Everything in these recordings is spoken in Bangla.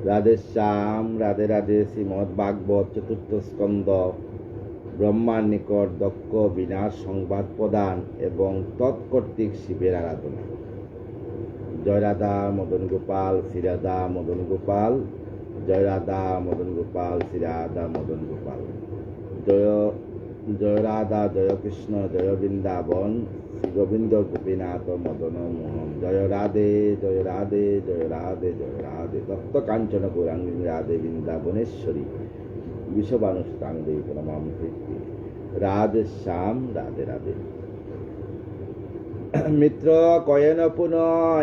রাধে শ্যাম রাধে রাধে। শ্রীমদ্ ভাগবত চতুর্থ স্কন্ধ। ব্রহ্মার নিকট দক্ষ বিনাশ সংবাদ প্রদান এবং তৎকর্তৃক শিবের আরাধনা। জয় রাধা মদন গোপাল শ্রী রাধা মদন গোপাল। জয় রাধা মদন গোপাল শ্রী রাধা মদন গোপাল। জয় জয় রাধা জয় কৃষ্ণ জয় বৃন্দাবন শ্রী গোবিন্দ গোপীনাথ মদন মোহন। জয় রাধে জয় রাধে জয় রাধে জয় রাধে। তপ্ত কাঞ্চন গৌরাঙ্গী রাধে বৃন্দাবনেশ্বরী বিশ্ববানুষ্টাঙ্গী প্রণাম কীর্তি। রাধে শ্যাম রাধে রাধে। মিত্র কয়েন পুন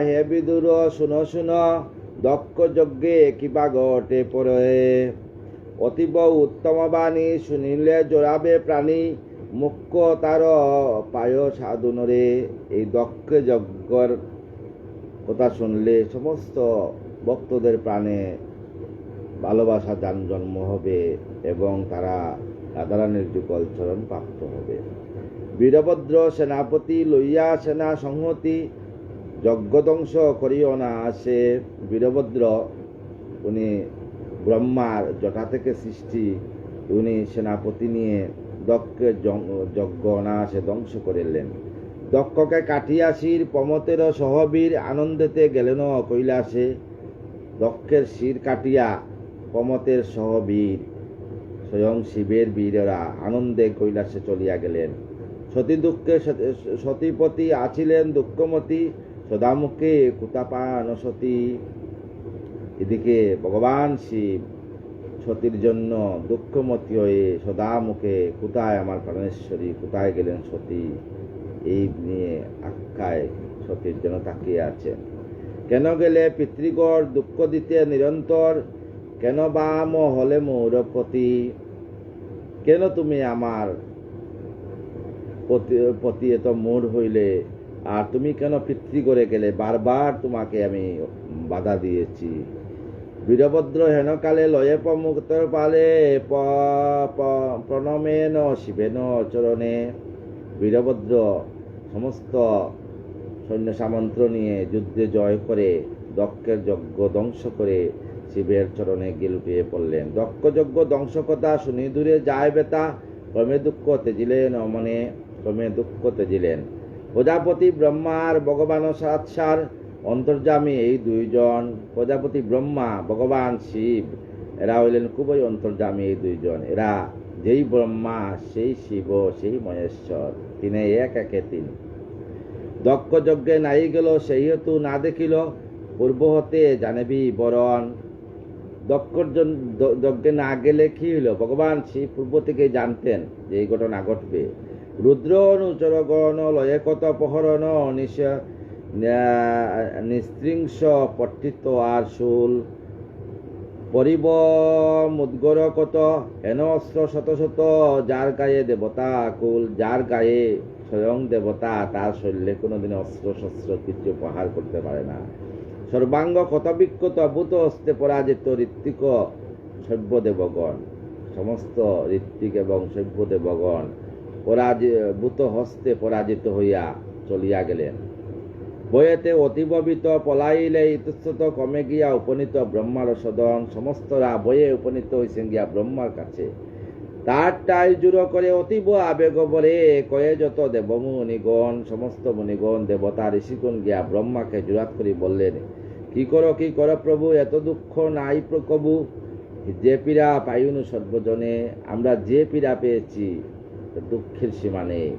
হে বিদুর শুন শুন। দক্ষ যজ্ঞে কিবা ঘটে পরে। অতীব উত্তম বাণী শুনিলে জোড়াবে প্রাণী। মুখ্য তার পায় সাধুনরে। এই দক্ষ যজ্ঞর কথা শুনলে সমস্ত ভক্তদের প্রাণে ভালোবাসা জন্ম হবে এবং তারা রাধারানীর যুগল চরণ প্রাপ্ত হবে। বীরভদ্র সেনাপতি লইয়া সেনা সংহতি। যজ্ঞধ্বংস করিও না আসে। বীরভদ্র উনি ব্রহ্মার জটা থেকে সৃষ্টি। উনি সেনাপতি নিয়ে দক্ষের যজ্ঞ অনায়াসে ধ্বংস করিলেন। দক্ষকে কাটিয়াশির প্রমতের সহবীর আনন্দেতে গেলেন কৈলাসে। দক্ষের শির কাটিয়া প্রমতের সহবীর স্বয়ং শিবের বীরেরা আনন্দে কৈলাসে চলিয়া গেলেন। সতী দুঃখে সতীপতি আছিলেন দুঃখমতী। সদামুখে কুতাপান সতী। এদিকে ভগবান শিব সতীর জন্য দুঃখমতী হয়ে সদামুখে কোথায় আমার প্রাণেশ্বরী, কোথায় গেলেন সতী, এই নিয়ে আখ্যায় সতীর জন্য তাকিয়ে আছেন। কেন গেলে পিতৃগড় দুঃখ দিতে নিরন্তর। কেন বাম হলে মৌরপতি। কেন তুমি আমার প্রতি এত মূঢ় হইলে, আর তুমি কেন পিতৃগড়ে গেলে? বারবার তোমাকে আমি বাধা দিয়েছি। বীরভদ্র হেনকালে লয়ে প্রমুক্তর পালে প্রণমেন শিবেন চরণে। বীরভদ্র সমস্ত সৈন্য সামন্ত নিয়ে যুদ্ধে জয় করে দক্ষের যজ্ঞ ধ্বংস করে শিবের চরণে গিয়ে লুটিয়ে পড়লেন। দক্ষ যজ্ঞ ধ্বংস কথা শুনি দূরে যায় বেতা। ক্রমে দুঃখ তেজিলেন মনে, ক্রমে দুঃখ তেজিলেন। প্রজাপতি ব্রহ্মার ভগবান সাৎসার অন্তর্যামী এই দুইজন। প্রজাপতি ব্রহ্মা ভগবান শিব এরা হইলেন খুবই অন্তর্যামী এই দুইজন। এরা যেই ব্রহ্মা সেই শিব সেই মহেশ্বর, তিনি এক একে তিন। দক্ষ যজ্ঞে নাই গেল সেই হেতু না দেখিল। পূর্ব হতে জানেবি বরণ। দক্ষ যজ্ঞে না গেলে কি হইল? ভগবান শিব পূর্ব থেকে জানতেন যে এই ঘটনা ঘটবে। রুদ্র অনুচরগণ লয়ে কত প্রহরণ। নিস্ত্রিংস পট্টিত আর শুল। পরিব মুদ্গর কত হেন অস্ত্র শত শত। যার গায়ে দেবতা কুল, যার গায়ে স্বয়ং দেবতা, তার শরীরে কোনোদিন অস্ত্র শস্ত্র কিছু প্রহার করতে পারে না। সর্বাঙ্গ ক্ষত বিক্ষত ভূত হস্তে পরাজিত ঋত্বিক সভ্যদেবগণ। সমস্ত ঋত্বিক এবং সভ্যদেবগণ ভূত হস্তে পরাজিত হইয়া চলিয়া গেলেন। বয়েতে অতিববিত পলাইলে ইতস্তত কমে গিয়া উপনীত ব্রহ্মার সদন। সমস্তরা বয়ে উপনীত হয়েছেন গিয়া ব্রহ্মার কাছে। তার টাই জুড়ো করে অতীব আবেগ বরে কয়ে যত দেবমুনিগণ। সমস্ত মুনিগণ দেবতা ঋষিগণ গিয়া ব্রহ্মাকে জুরাত করে বললেন, কি করো প্রভু, এত দুঃখ নাই কবু। যে পীড়া পাইনু সর্বজনে, আমরা যে পীড়া পেয়েছি দুঃখের সীমা নেই।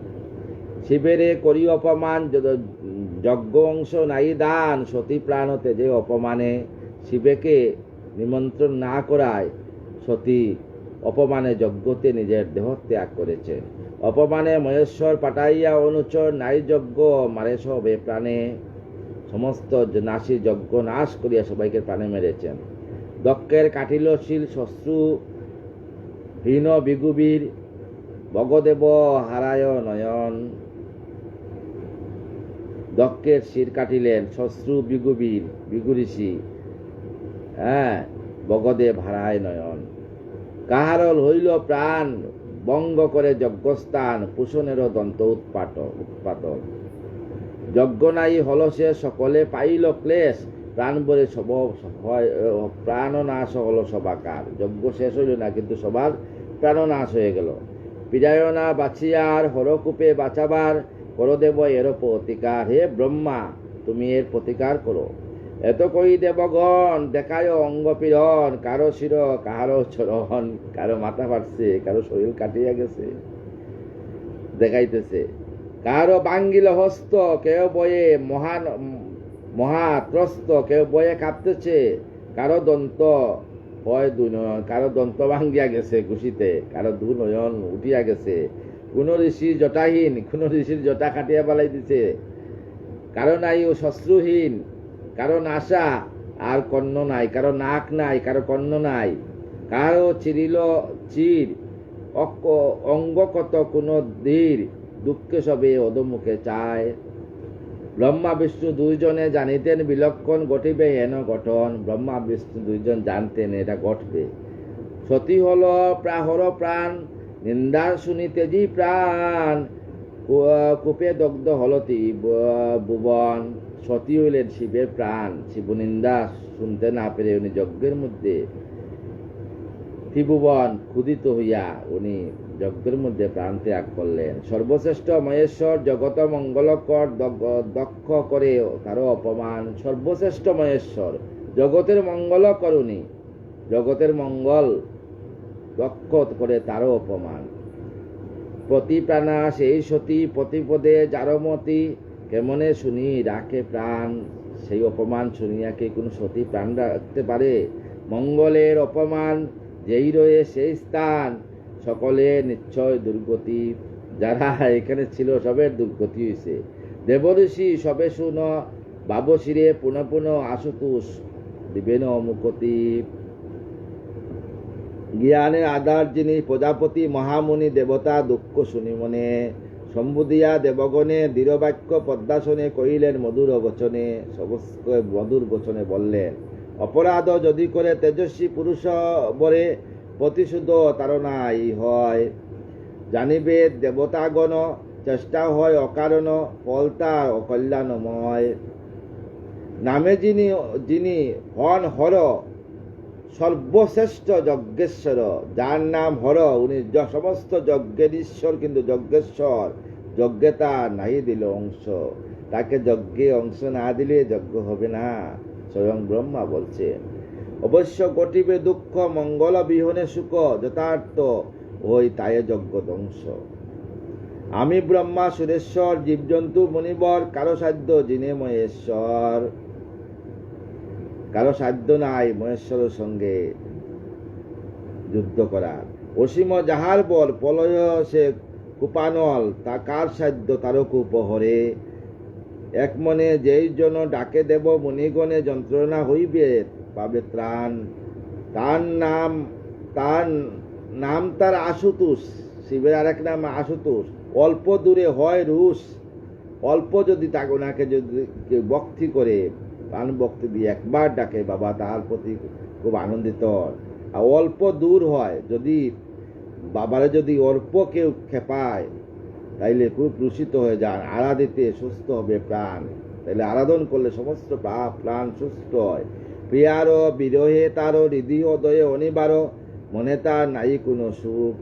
শিবেরে করি অপমান, যজ্ঞ অংশ নাই দান। সতী প্রাণতে যে অপমানে শিবেকে নিমন্ত্রণ না করায় সতী অপমানে যজ্ঞতে নিজের দেহ ত্যাগ করেছে। অপমানে মহেশ্বর পাঠাইয়া অনুচর নাই যজ্ঞ মারে সবে প্রাণে। সমস্ত নাসী যজ্ঞ নাশ করিয়া সবাইকে প্রাণে মেরেছেন। দক্ষের কাটিল শিল শশ্রু হীন বিগুবীর। ভগদেব হারায় নয়ন। দক্ষের শির কাটিলেন শশ্রু বিগুবীর, বিগুঋষি। ভগদেব হারায় নয়ন। কাহারল হইল প্রাণ বঙ্গ করে যজ্ঞস্থান। পুষণেরও দন্ত উৎপাটন। যজ্ঞ নাই হল সে সকলে পাইল ক্লেশ। প্রাণ বলে সব প্রাণনাশ হলো সবাকার। যজ্ঞ শেষ হইল না, কিন্তু সবার প্রাণনাশ হয়ে গেল। পিড়ায় না বাঁচিয়ার হরকূপে বাঁচাবার করদেব এর প্রতিকার। হে ব্রহ্মা, তুমি এর প্রতিকার করো। এত কই দেবগণ দেখায় অঙ্গ পীড়ন, কারো শির কাহারো চরণ, কারো মাথা ফাটছে, কারো শরীর কাটিয়া গেছে দেখাইতেছে, কারো বাঙ্গিল হস্ত, কেউ বয়ে মহাত্রস্ত, কেউ বয়ে কাঁপতেছে, কারো দন্ত হয় দুনয়ন, কারো দন্ত ভাঙ্গিয়া গেছে ঘুষিতে, কারো দুনয়ন উঠিয়া গেছে, কোন ঋষির জটাহীন, কোন ঋষির জটা কাটিয়া পালাই দিছে, কারো নাই ও শশ্রুহীন, কারো নাসা আর কর্ণ নাই, কারো নাক নাই, কারো কর্ণ নাই, কারো চিরিল চির অঙ্গ কত কোন ধীর, দুঃখে সবে অধমুখে চায়। ব্রহ্মা বিষ্ণু দুইজনে জানিতেন বিলক্ষণ ঘটিবে হেন গঠন। ব্রহ্মা বিষ্ণু দুইজন জানতেন এটা ঘটবে। সতী হল প্রাহর প্রাণ, নিন্দার শুনিতে জি প্রাণ, কূপে দগ্ধ হলতি ভুবন। সতী হইলেন শিবের প্রাণ, শিব নিন্দা শুনতে না পেরে উনি যজ্ঞের মধ্যে ত্রিভুবন ক্ষুদিত হইয়া উনি যজ্ঞের মধ্যে প্রাণ ত্যাগ করলেন। সর্বশ্রেষ্ঠ মহেশ্বর জগত মঙ্গলকর দক্ষ করে তারও অপমান। সর্বশ্রেষ্ঠ মহেশ্বর জগতের মঙ্গল করুনি, জগতের মঙ্গল দক্ষ করে তারও অপমান। প্রতি প্রাণা সেই সতী, প্রতিপদে যারমতি, কেমনে শুনি রাখে প্রাণ। সেই অপমান শুনিয়া কে কোন সতী প্রাণ রাখতে পারে? মঙ্গলের অপমান যেই রয়ে সেই স্থান, সকলে নিশ্চয় দুর্গতি। যারা এখানে ছিল সবের দুর্গতি হয়েছে। দেবঋষি সবে শুন, বাবশিরে পুনঃ পুনঃ আশুতোষ, দিবেন মুকতি। জ্ঞানের আধার যিনি প্রজাপতি মহামুনি দেবতা, দুঃখ শুনি মনে সম্বুদিয়া দেবগণে দৃঢ়বাক্য পদ্মাসনে কহিলেন মধুর বচনে। সমস্ত মধুর বচনে বললেন, অপরাধ যদি করে তেজস্বী পুরুষ বরে, প্রতিশোধ তারণাই হয়। জানিবে দেবতাগণ চেষ্টা হয় অকারণ, ফল তার অকল্যাণময়। নামে যিনি যিনি হন হর, সর্বশ্রেষ্ঠ যজ্ঞেশ্বর। যার নাম হর, উনি সমস্ত যজ্ঞের ঈশ্বর, কিন্তু যজ্ঞেশ্বর যজ্ঞে তার নাই দিল অংশ। তাকে যজ্ঞে অংশ না দিলে যজ্ঞ হবে না, স্বয়ং ব্রহ্মা বলছেন। অবশ্য ঘটিবে দুঃখ, মঙ্গল বিহনে সুখ, যথার্থ ওই তাই যজ্ঞ ধ্বংস। আমি ব্রহ্মা সুরেশ্বর, জীবজন্তু মুনিবর, কারো সাধ্য যিনি মহেশ্বর। কারো সাধ্য নাই মহেশ্বরের সঙ্গে যুদ্ধ করার। অসীম যাহার বল, প্রলয় সে কুপানল, তা কার সাধ্য তারও কুপহরে। এক মনে যেই জন ডাকে দেব মুনিগণে, যন্ত্রণা হইবে পাবে ত্রাণ। তার নাম তার আশুতোষ, শিবের আরেক নাম আশুতোষ। অল্প দূরে হয় রুশ, অল্প যদি ওনাকে যদি কেউ ভক্তি করে, প্রাণ ভক্তি দিয়ে একবার ডাকে বাবা, তার প্রতি খুব আনন্দিত। আর অল্প দূর হয়, যদি বাবারে যদি অল্প কেউ খেপায়, তাইলে খুব রুষিত হয়ে যান। আরাধিতে সুস্থ হবে প্রাণ, তাইলে আরাধন করলে সমস্ত প্রাণ সুস্থ হয়। প্রিয়ারও বিরহে তারও হৃদয় দয়ে অনিবারও, মনে তার নাই কোনো সুখ।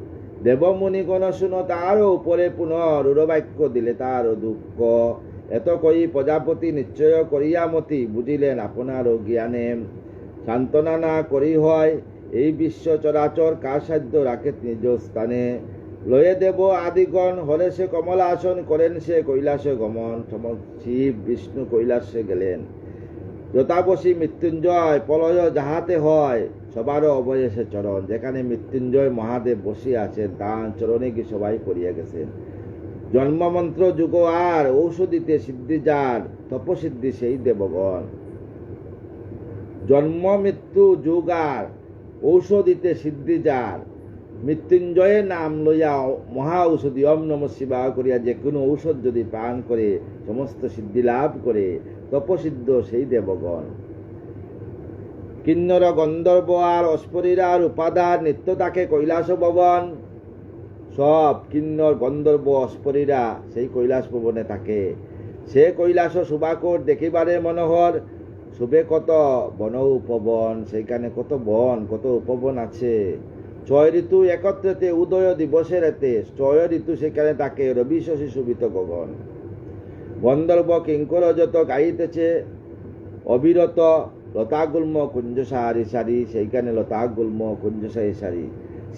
দেবমুনি কোন শুনো তারও উপরে পুনঃ, রূঢ়বাক্য দিলে তারও দুঃখ। এত কই প্রজাপতি নিশ্চয় করিয়া মতি, বুঝিলেন আপনারও জ্ঞানে। সান্ত্বনা না করি হয় এই বিশ্ব চরাচর, কার সাধ্য রাখে নিজ স্থানে। লয়ে দেব আদিগণ হরে সে কমলা আসন, করেন সে কৈলাসে গমন। শিব বিষ্ণু কৈলাসে গেলেন। যথাবশী মৃত্যুঞ্জয় প্রলয় যাহাতে হয়, সবারও অবশেষে চরণ। যেখানে মৃত্যুঞ্জয় মহাদেব বসে আছেন, তাঁর চরণে কি সবাই পড়িয়া গেছেন। জন্মমন্ত্র যুগ আর, ঔষধিতে সিদ্ধি যার, তপসিদ্ধি সেই দেবগণ। জন্ম মৃত্যু যুগ আর, ঔষধিতে সিদ্ধি যার। মৃত্যুঞ্জয়ের নাম লইয়া মহা ঔষধি ওম নম শিবায় করিয়া যে কোনো ঔষধ যদি পান করে সমস্ত সিদ্ধি লাভ করে, তপসিদ্ধ সেই দেবগণ। কিন্নর গন্ধর্ব আর অস্পরীরার উপাদান, নিত্য তাকে কৈলাস ভবন। সব কিন্নর গন্ধর্ব অস্পরীরা সেই কৈলাস ভবনে থাকে। সে কৈলাস শুভাকর দেখিবারে মনোহর, শুভে কত বন উপবন, সেইখানে কত বন কত উপবন আছে। 6 ঋতু একত্রেতে উদয় দিবসের এতে 6 ঋতু সেখানে তাকে রবি শশী শোভিত গগন। গন্ধর্ব কিঙ্কর যত গাইতেছে অবিরত, লতাগুল্ম কুঞ্জ সারি সারি, সেইখানে লতাগুল্ম কুঞ্জ সারি সারি।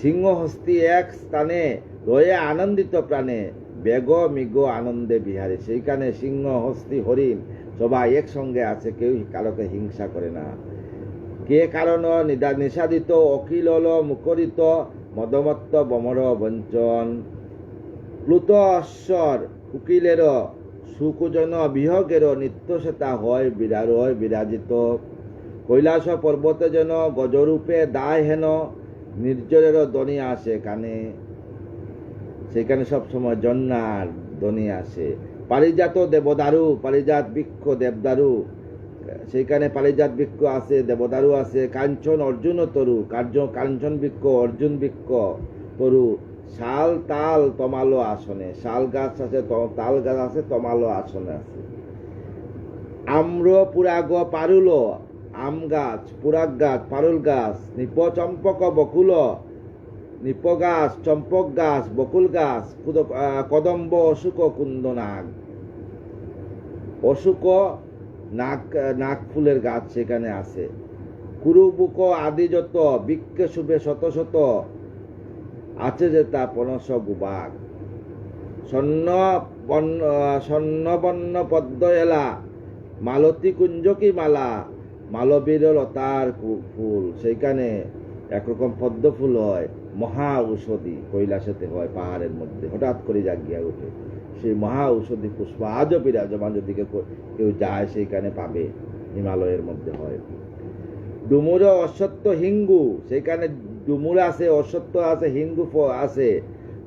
সিংহ হস্তি এক স্থানে রয়ে আনন্দিত প্রাণে, বেগ মৃগ আনন্দে বিহারে, সেইখানে সিংহ হস্তি হরিণ সবাই একসঙ্গে আছে, কেউ কারোকে হিংসা করে না। কে কারণ নিষাদিত অখিল মুখরিত, মদমত্ত বমর বঞ্চন। প্লুত অশ্বর উকিলের সুকুজন বিহগের নিত্য সেতা হয় বিরাজিত। কৈলাস পর্বতে যেন গজরূপে দায় হেন, নির্জরের ধ্বনি আসে কানে, সেখানে সবসময় জন্নার ধ্বনি আসে। পারিজাত দেবদারু, পারিজাত বৃক্ষ দেবদারু, সেইখানে পারিজাত বৃক্ষ আছে, দেবদারু আছে। কাঞ্চন অর্জুন তরু, কাঞ্চন বৃক্ষ অর্জুন বৃক্ষ তরু। শাল তাল তমালো আসনে, শাল গাছ আছে, তাল গাছ আছে, তমালো আসনে আছে। আম্র পুরাগ পারুল, আম গাছ, পুরাগ গাছ, পারুল গাছ। নিপ চম্পক বকুল, নিপ গাছ, চম্পক গাছ, বকুল গাছ। কদম্ব অশোক কুন্দ নাগ, অশোক নাক ফুলের গাছ সেখানে আছে। কুরুবুক আদি যত বৃক্ষ শুভে শত শত, আছে যে তা পনস গুবাক। স্বর্ণবর্ণ পদ্ম এলা, মালতী কুঞ্জ কি মালা, মালবীর লতার ফুল, সেইখানে একরকম পদ্ম ফুল হয়, মহা ঔষধি। কৈলাসেতে হয়, পাহাড়ের মধ্যে হঠাৎ করে জাগিয়া উঠে সেই মহা ঔষধি পুষ্প আজও বিরাজমান, যদি কেউ যায় সেইখানে পাবে, হিমালয়ের মধ্যে হয়। ডুমুর অশ্বত্থ হিঙ্গু, সেইখানে ডুমুর আছে, অশ্বত্থ আছে, হিঙ্গু আছে।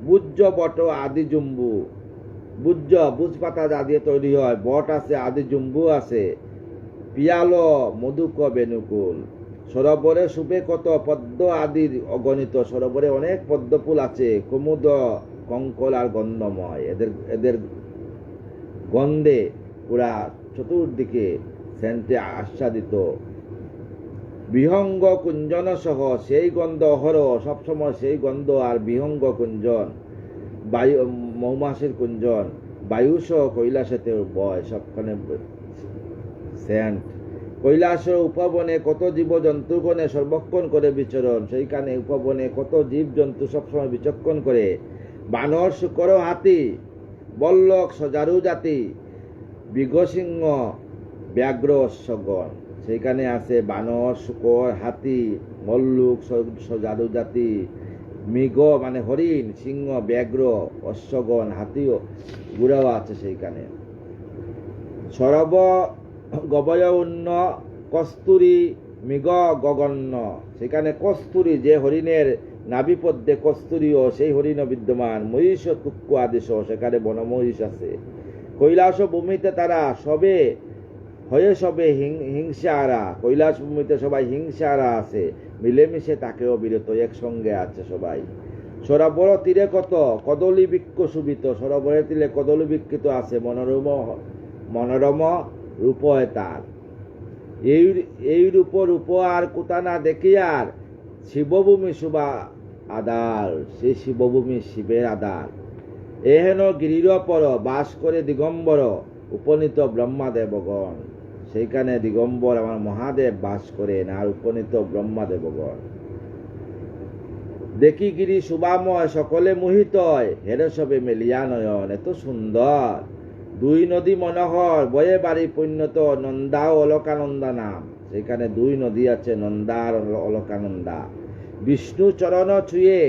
বুজ্জ বট আদি জুম্বু, বুজ পাতা যা দিয়ে তৈরি হয়, বট আছে, আদি জুম্বু আছে। পিয়ালো মধুক বেনুকুল, সরোবরে শুভে কত পদ্ম আদির অগণিত, সরোবরে অনেক পদ্ম ফুল আছে। কুমুদ কঙ্কল আর গন্ধময়, এদের গন্ধে পুরা চতুর্দিকে সেন্টে আচ্ছাদিত। বিহঙ্গ কুঞ্জন সহ, সেই গন্ধ অহর সবসময়, সেই গন্ধ আর বিহঙ্গ কুঞ্জন, বায়ু মৌমাছির কুঞ্জন। বায়ুস কৈলাসেতে বয়, সবখানে সেন্ট। কৈলাস উপবনে কত জীব জন্তুগণে সর্বক্ষণ করে বিচরণ, সেইখানে উপবনে কত জীব জন্তু সবসময় বিচক্ষণ করে। বানর শুকর হাতি, বল্লক সজারু জাতি, বিঘসিংহ ব্যাঘ্র অশ্বগণ, সেইখানে আছে বানর শুকর হাতি মল্লুক সজারু জাতি, মৃগ মানে হরিণ, সিংহ ব্যাঘ্র অশ্বগণ, হাতিও গুড়াও আছে সেইখানে। সরব গবয় উন্ন কস্তুরী মৃগ গগন্য, সেখানে কস্তুরী যে হরিণের নাভিপদ্যে কস্তুরীও সেই হরিণ বিদ্যমান। মহিষ তুক্কু আদেশ, সেখানে বনমহিষ আছে। কৈলাস ভূমিতে তারা সবে হয়ে সবে হিংসারা, কৈলাস ভূমিতে সবাই হিংসারা আছে, মিলেমিশে তাকেও বিরত, একসঙ্গে আছে সবাই। সরোবর তীরে কত কদলী বৃক্ষ শোভিত, সরোবরের তীরে কদলী বৃক্ষিত আছে, মনোরম রূপ তার। এই রূপ আর কোথানা দেখিয়ার, শিবভূমি শুভা আদার, সেই শিবভূমি শিবের আদার। এহেন গিরির পর বাস করে দিগম্বর, উপনীত ব্রহ্মাদেবগণ, সেইখানে দিগম্বর আমার মহাদেব বাস করেন, আর উপনীত ব্রহ্মাদেবগণ। দেখি গিরি শুভাময় সকলে মোহিত হয়, হেরে সবে মেলিয়া নয়ন, এত সুন্দর। 2 নদী মনোহর বয়ে বাড়ি পরিণত, নন্দা ও অলকানন্দা নাম, সেখানে 2 নদী আছে, নন্দা আর অলকানন্দা। বিষ্ণু চরণ ছুঁয়ে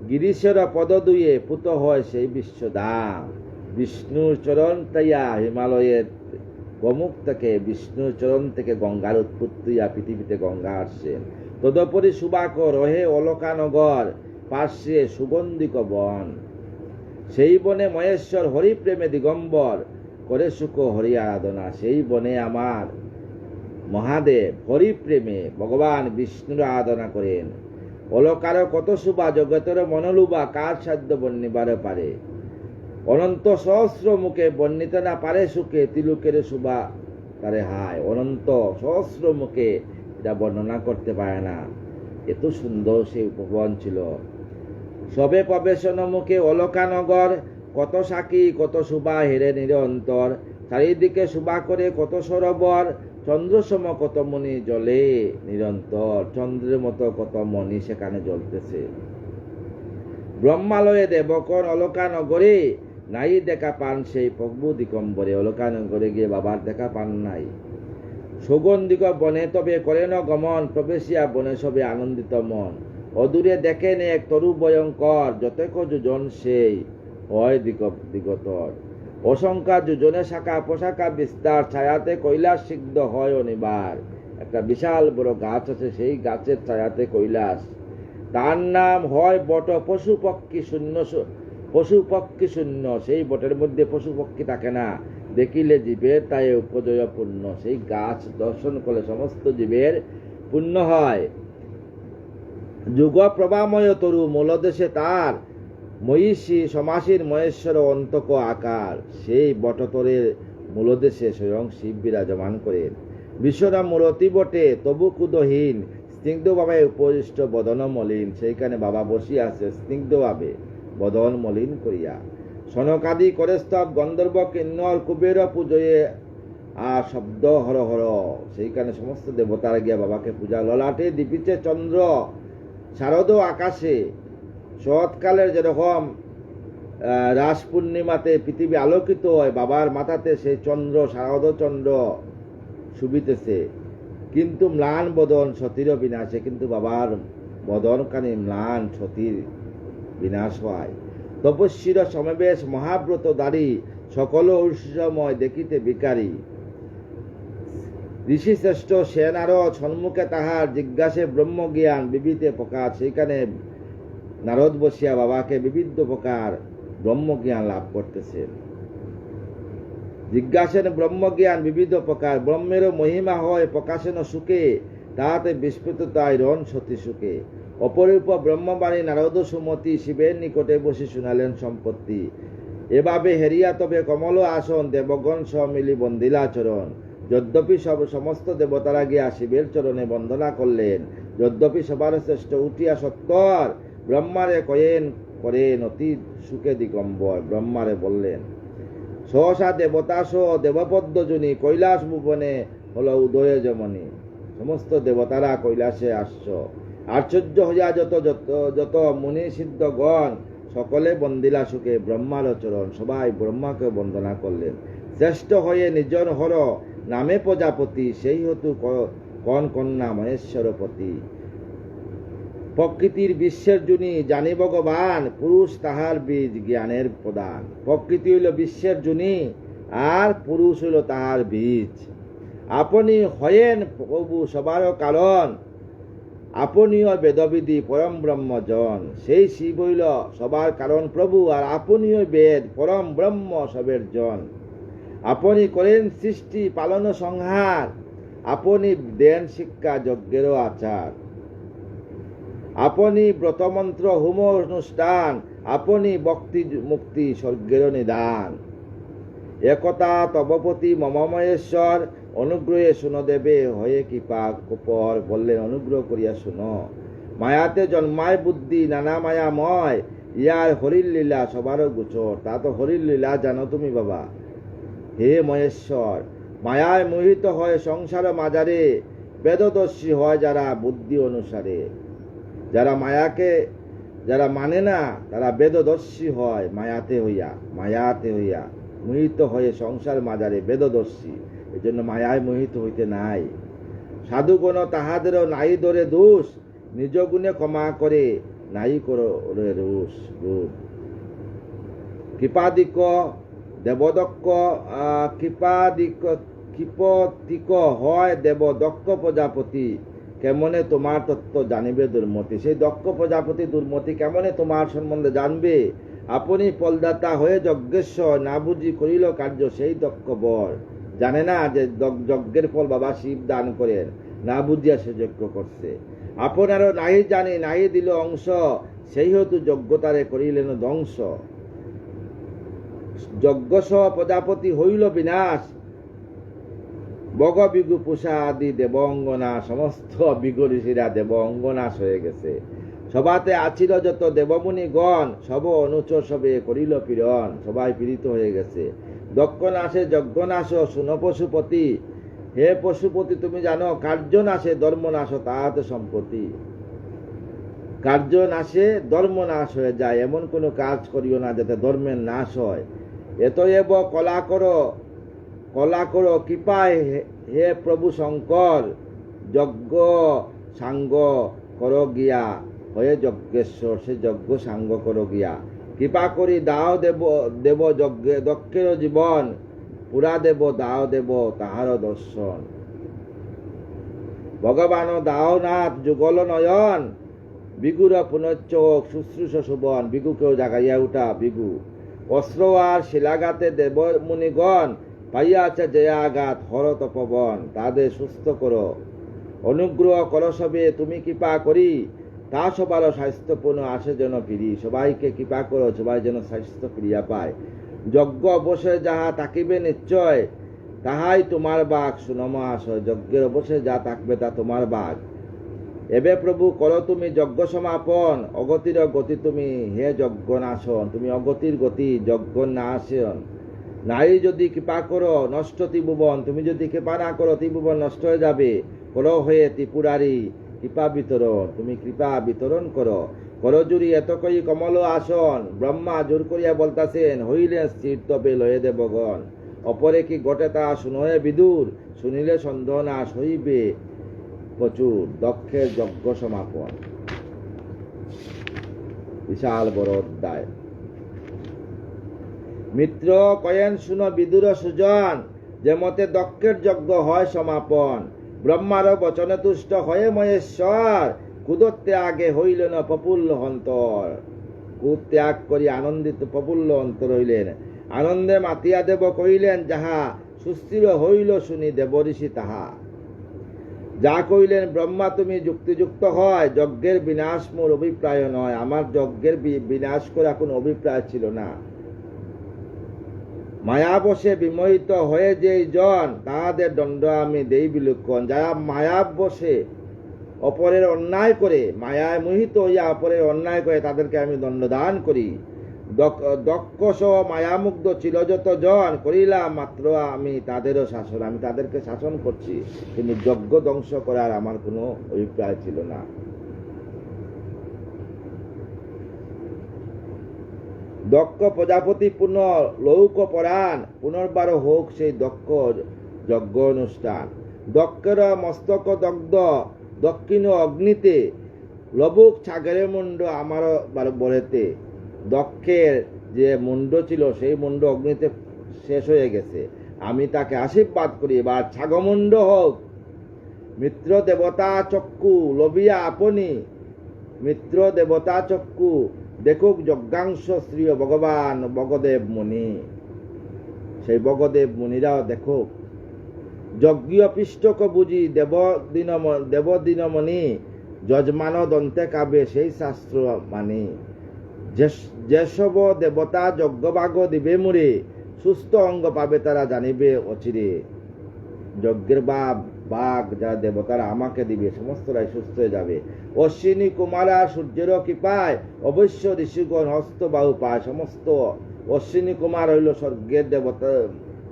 গিরিশের পদ দুয়ে, পুত হয় সেই বিশ্বধাম। বিষ্ণুর চরণ তাইয়া হিমালয়ের গোমুখ থেকে, বিষ্ণুর চরণ থেকে গঙ্গার উৎপত্তি, পৃথিবীতে গঙ্গা আসছেন। তদুপরি সুবাকর রহে অলকানগর, পার্শ্বে সুগন্ধিক বন, সেই বনে মহেশ্বর হরিপ্রেমে দিগম্বর, করে সুখ হরি আরাধনা। সেই বনে আমার মহাদেব হরিপ্রেমে ভগবান বিষ্ণুর আরাধনা করেন। অলকার কত শুভা, জগতের মনোলুবা, কার সাধ্য বর্ণিবার পারে। অনন্ত সহস্র মুখে বর্ণিত না পারে সুখে, তিলুকের শুভা তারে হায় অনন্ত সহস্র মুখে এটা বর্ণনা করতে পারে না, এত সুন্দর সেই উপবন ছিল। সবে প্রবেশন মুখে অলকানগর, কত সাক্ষী কত শোভা হেরে নিরন্তর, চারিদিকে শোভা করে কত সরোবর, চন্দ্রসম কত মণি জ্বলে নিরন্তর, চন্দ্রের মতো কত মণি সেখানে জ্বলতেছে। ব্রহ্মালয়ে দেবকর অলকানগরে, নাই দেখা পান সেই প্রভু দিগম্বরে। অলকানগরে গিয়ে বাবার দেখা পান নাই। সুগন্ধিক বনে তবে করেন গমন, প্রবেশিয়া বনে সবে আনন্দিত মন। অদূরে দেখেন এক তরু ভয়ঙ্কর, যতেক যোজন সেই হয় দিগতর। অসংখ্য যোজনে শাখা পোশাখা বিস্তার, ছায়াতে কৈলাস সিদ্ধ হয় অনিবার। একটা বিশাল বড় গাছ আছে, সেই গাছের ছায়াতে কৈলাস। তার নাম হয় বট পশু পক্ষী শূন্য, পশু পক্ষী শূন্য। সেই বটের মধ্যে পশু পক্ষী থাকে না, দেখিলে জীবের তাই উপজয় পূর্ণ। সেই গাছ দর্শন করলে সমস্ত জীবের পুণ্য হয়। যুগ প্রভাময় তরু মূলদেশে তার, মহিষী সমাসীর মহেশ্বর অন্তক আকার। সেই বটতরের মূলদেশে স্বয়ং শিব বিরাজমান করেন। বিশ্বরাম মূরতি বটে তবু কুদহীন, স্নিগ্ধভাবে উপরিষ্ট বদন মলিন। সেইখানে বাবা বসিয়া আছে স্নিগ্ধভাবে বদন মলিন করিয়া। সনকাদি করে স্তব গন্ধর্ব কিন্নর কুবের পূজয়ে আর শব্দ হর হর। সেইখানে সমস্ত দেবতারা গিয়া বাবাকে পূজা। ললাটে দীপিতে চন্দ্র শারদ আকাশে, শরৎকালের যেরকম রাস পূর্ণিমাতে পৃথিবী আলোকিত হয়, বাবার মাথাতে সেই চন্দ্র শারদ চন্দ্র শুভিতেছে। কিন্তু ম্লান বদন সতীর বিনাশে, কিন্তু বাবার বদনখানি ম্লান সতীর বিনাশ হয়। তপস্বীর সমাবেশ মহাব্রত দাঁড়ি, সকল ঐশ্বর্যময় দেখিতে বিকারী। ঋষি শ্রেষ্ঠ সেনারদ সম্মুখে তাহার, জিজ্ঞাসে ব্রহ্মজ্ঞান বিবিধে প্রকার। সেইখানে নারদ বসিয়া বাবাকে বিবিধ প্রকার ব্রহ্মজ্ঞান লাভ করতেছেন। জিজ্ঞাসেন ব্রহ্মজ্ঞান বিবিধ প্রকার, ব্রহ্মেরও মহিমা হয় প্রকাশেন সুখে, তাহাতে বিস্ফৃত তাই রণ সতী সুখে। অপরূপ ব্রহ্মবাণী নারদ সুমতি, শিবের নিকটে বসে শুনালেন সম্পত্তি। এভাবে হেরিয়া তবে কমল আসন, দেবগণ সহ মিলি বন্দিলাচরণ। যদ্যপি সমস্ত দেবতারা গিয়া শিবের চরণে বন্দনা করলেন, যদ্যপি সবার শ্রেষ্ঠ উঠিয়া সত্তর, ব্রহ্মারে করেন অতি সুখে দিগম্বর। ব্রহ্মারে বললেন, সহসা দেবতা সহ দেবপদ্ম জুনি, কৈলাস ভুবনে হল উদয় যমনি। সমস্ত দেবতারা কৈলাসে আসছ। আশ্চর্য হইয়া যত যত যত মুনি সিদ্ধগণ, সকলে বন্দিলা সুখে ব্রহ্মার চরণ। সবাই ব্রহ্মাকে বন্দনা করলেন। শ্রেষ্ঠ হয়ে নিজন হর নামে প্রজাপতি, সেই হেতু কন কন্যা মহেশ্বরপতি। প্রকৃতির বিশ্বের জুনি জানি ভগবান, পুরুষ তাহার বীজ জ্ঞানের প্রদান। প্রকৃতি হইল বিশ্বের জুনি, আর পুরুষ হইল তাহার বীজ। আপনি হয়েন প্রভু সবার কারণ, আপনিও বেদবিধি পরম ব্রহ্মজন। সেই শিব হইল সবার কারণ প্রভু, আর আপনিও বেদ পরম ব্রহ্ম সবের জন। আপনি করেন সৃষ্টি পালন সংহার, আপনি দেন শিক্ষা যজ্ঞেরও আচার। আপনি ব্রতমন্ত্র হোম অনুষ্ঠান, আপনি ভক্তি মুক্তি স্বর্গের নিদান। একতা তবপতি মম মহেশ্বর, অনুগ্রহে শুনো দেবে হয়ে কৃপা কোপর। বললেন অনুগ্রহ করিয়া শুনো। মায়াতে জন্মায় বুদ্ধি নানা মায়াময়, ইয়ার হরির লীলা সবারও গোচর। তা তো হরির লীলা জানো তুমি বাবা। হে মহেশ্বর, মায়ায় মোহিত হয় সংসার মাজারে, বেদদর্শী হয় যারা বুদ্ধি অনুসারে। যারা মায়াকে যারা মানে না, তারা বেদদর্শী হয় মায়াতে হইয়া মোহিত হয়ে সংসার মাজারে বেদদর্শী। এই জন্য মায়ায় মোহিত হইতে নাই। সাধুগণ তাহাদেরও নাই ধরে দোষ, নিজ গুণে ক্ষমা করে নাই করে রূপ। কৃপাদিক দেবদক্ষ কৃপতিক হয় দেবদক্ষ প্রজাপতি, কেমনে তোমার তত্ত্ব জানিবে দুর্মতি। সেই দক্ষ প্রজাপতি দুর্মতি কেমনে তোমার সম্বন্ধে জানবে। আপনি ফলদাতা হয়ে যজ্ঞেশ্বর, না বুঝি করিল কার্য সেই দক্ষ বর। জানে না যে যজ্ঞের ফল বাবা শিব দান করেন, না বুঝিয়া সে যজ্ঞ করছে। আপনারও নাহি জানি নাহি দিল অংশ, সেই হেতু যোগ্যতারে করিলেন ধ্বংস। যজ্ঞ সহ প্রজাপতি হইল বিনাশ, বগ বিগু পুষা আদি দেবঙ্গনা, সমস্ত বিগু ঋষিরা দেবঙ্গনাশ হয়ে গেছে। সভাতে আছিল যত দেবমুনিগণ, সব অনুচর সবে করিল পীড়ন, সবাই পীড়িত হয়ে গেছে। দক্ষনাশে যজ্ঞনাশ শুন পশুপতি, হে পশুপতি তুমি জানো কার্যনাশে ধর্মনাশ তাহাতে সম্পত্তি। কার্যনাশে ধর্মনাশ হয়ে যায়, এমন কোনো কাজ করিও না যাতে ধর্মের নাশ হয়। এতএব কলা করো কৃপায় হে প্রভু শঙ্কর, যজ্ঞ সাঙ্গ করো গিয়া হয়ে যজ্ঞেশ্বর, সে যজ্ঞ সাঙ্গ করো গিয়া। কৃপা করি দাও দেব যজ্ঞে দক্ষের জীবন, পুরা দেব দাও দেব তাহার দর্শন। ভগবান দাও নাথ যুগল নয়ন, বিগুর পুনশ্চোক শুশ্রূষ শুভন। বিগুকেও জাগাইয়া উঠা বিগু। অস্ত্র আর শিলাঘাতে দেব মুনিগণ, পাইয়াছে যে আঘাত হর তপবন, তাদের সুস্থ করো। অনুগ্রহ করো সবে তুমি কৃপা করি, তা সবার স্বাস্থ্যপূর্ণ আসে যেন ফিরি। সবাইকে কৃপা করো, সবাই যেন স্বাস্থ্য ফিরিয়া পায়। যজ্ঞ অবশ্যই যাহা তাকিবে নিশ্চয়, তাহাই তোমার বাক সুনমাশয়। যজ্ঞের অবশ্যই যা থাকবে তা তোমার বাক। এবে প্রভু করো তুমি যজ্ঞ সমাপন, অগতির গতি তুমি হে যজ্ঞ নাশন। তুমি অগতির গতি, যজ্ঞ নাশন। নাই যদি কৃপা করো নষ্ট ত্রিভুবন, তুমি যদি কৃপা না করো ত্রিভুবন নষ্ট হয়ে যাবে। করো হয়ে ত্রিপুরারি কৃপা বিতরণ, তুমি কৃপা বিতরণ করো। করজুরি এত কই কমল আসন, ব্রহ্মা জোর করিয়া বলতাছেন, হইলেন স্থির তবে লয়ে দেবগণ। অপরে কি ঘটে তা শুনয়ে বিদুর, শুনিলে সন্দেহ নাশ হইবে প্রচুর। দক্ষের যজ্ঞ সমাপন, বিশাল বড় অধ্যায়। মিত্র কয়েন শুনো বিদুর সুজন, যে মতে দক্ষের যজ্ঞ হয় সমাপন। ব্রহ্মার বচনে তুষ্ট হয়ে মহেশ্বর, কুদত্যাগে হইলেন প্রফুল্ল অন্তর। কুদ ত্যাগ করি আনন্দিত প্রফুল্ল অন্তর হইলেন। আনন্দে মাতিয়া দেব কহিলেন যাহা, সুস্থির হইল শুনি দেব ঋষি তাহা। যা কইলেন ব্রহ্মা তুমি যুক্তিযুক্ত হয়, যজ্ঞের বিনাশ মোর অভিপ্রায় নয়। আমার যজ্ঞের বিনাশ করা কোন অভিপ্রায় ছিল না। মায়াবশে বিমোহিত হয়ে যেই জন, তাহাদের দণ্ড আমি দেই বিলক্ষণ। যারা মায়াবশে অপরের অন্যায় করে, মায়ায় মোহিত হইয়া অপরের অন্যায় করে, তাদেরকে আমি দণ্ডদান করি। দক্ষ মায়ামুগ্ধ ছিল যত জন, করিলাম মাত্র আমি তাদেরও শাসন। আমি তাদেরকে শাসন করছি, কিন্তু যজ্ঞ ধ্বংস করার আমার কোনো অভিপ্রায় ছিল না। দক্ষ প্রজাপতি পুনঃ লৌক পরাণ, পুনর্বার হোক সেই দক্ষ যজ্ঞ অনুষ্ঠান। দক্ষের মস্তক দগ্ধ দক্ষিণ অগ্নিতে, লবুক ছাগের মুন্ড আমার বলেতে। দক্ষের যে মুন্ড ছিল সেই মুন্ড অগ্নিতে শেষ হয়ে গেছে। আমি তাকে আশীর্বাদ করি, এবার ছাগমুন্ড হোক। মিত্র দেবতা চক্ষু লবিয়া আপনি, মিত্র দেবতা চক্ষু দেখুক যজ্ঞাংশ শ্রী ভগবান বগদেব মুনি। সেই বগদেব মুনিরাও দেখুক। যজ্ঞীয় পৃষ্ঠক বুঝি দেবদিনমণি, যজমান দন্তে কাবে সেই শাস্ত্র মানি। যেসব দেবতা যজ্ঞভাগ দিবে মুরে, সুস্থ অঙ্গ পাবে তারা জানিবে অচিরে। যজ্ঞের বাঘ যারা দেবতারা আমাকে দিবে, সমস্তরাই সুস্থ হয়ে যাবে। অশ্বিনী কুমারা সূর্যের কৃপায়, অবশ্য ঋষিগণ হস্ত বাহু পায়। সমস্ত অশ্বিনী কুমার হইল স্বর্গের দেবতা,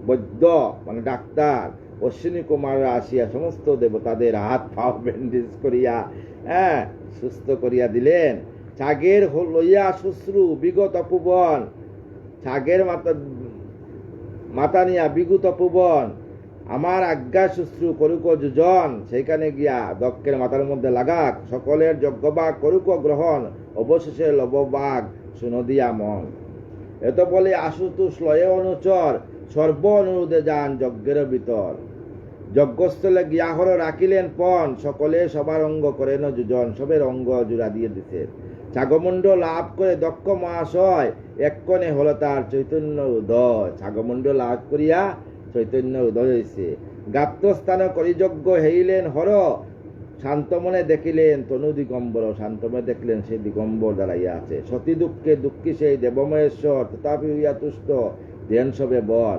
বৈদ্য মানে ডাক্তার। অশ্বিনী কুমাররা আসিয়া সমস্ত দেবতাদের হাত পা ব্যান্ডেজ করিয়া সুস্থ করিয়া দিলেন। ছাগের লইয়া শুশ্রু বিগত পুবন, ছাগের মাতা নিয়া বিগত পুবন, আমার আজ্ঞা শুশ্রু করুক যুজন। সেইখানে গিয়া দক্ষের মাথার মধ্যে লাগাক, সকলের যজ্ঞবাগ করুক গ্রহণ, অবশেষে লববাগ শুনো দিয়া মন। এত বলে আশুতোষ লয়ে অনুচর, সর্ব অনুরোধে যান যজ্ঞের ভিতর। যজ্ঞস্থলে গিয়া হর রাখিলেন পণ, সকলে সবার অঙ্গ করেন যুজন। সবের অঙ্গ জোড়া দিয়ে দিতে। ছাগমুণ্ড লাভ করে দক্ষ মহাশয়, এক্ষণে হল তার চৈতন্য উদয়। ছাগমুণ্ড লাভ করিয়া চৈতন্য উদয় হয়েছে। গাত্রস্থান করি যজ্ঞ হেইলেন হর, শান্ত মনে দেখিলেন তনু দিগম্বর। শান্ত মনে দেখলেন সেই দিগম্বর দাঁড়াইয়া আছে। সতী দুঃখে দুঃখী সেই দেবমহেশ্বর, তথাপি হইয়া তুষ্ট দেন সবে বর।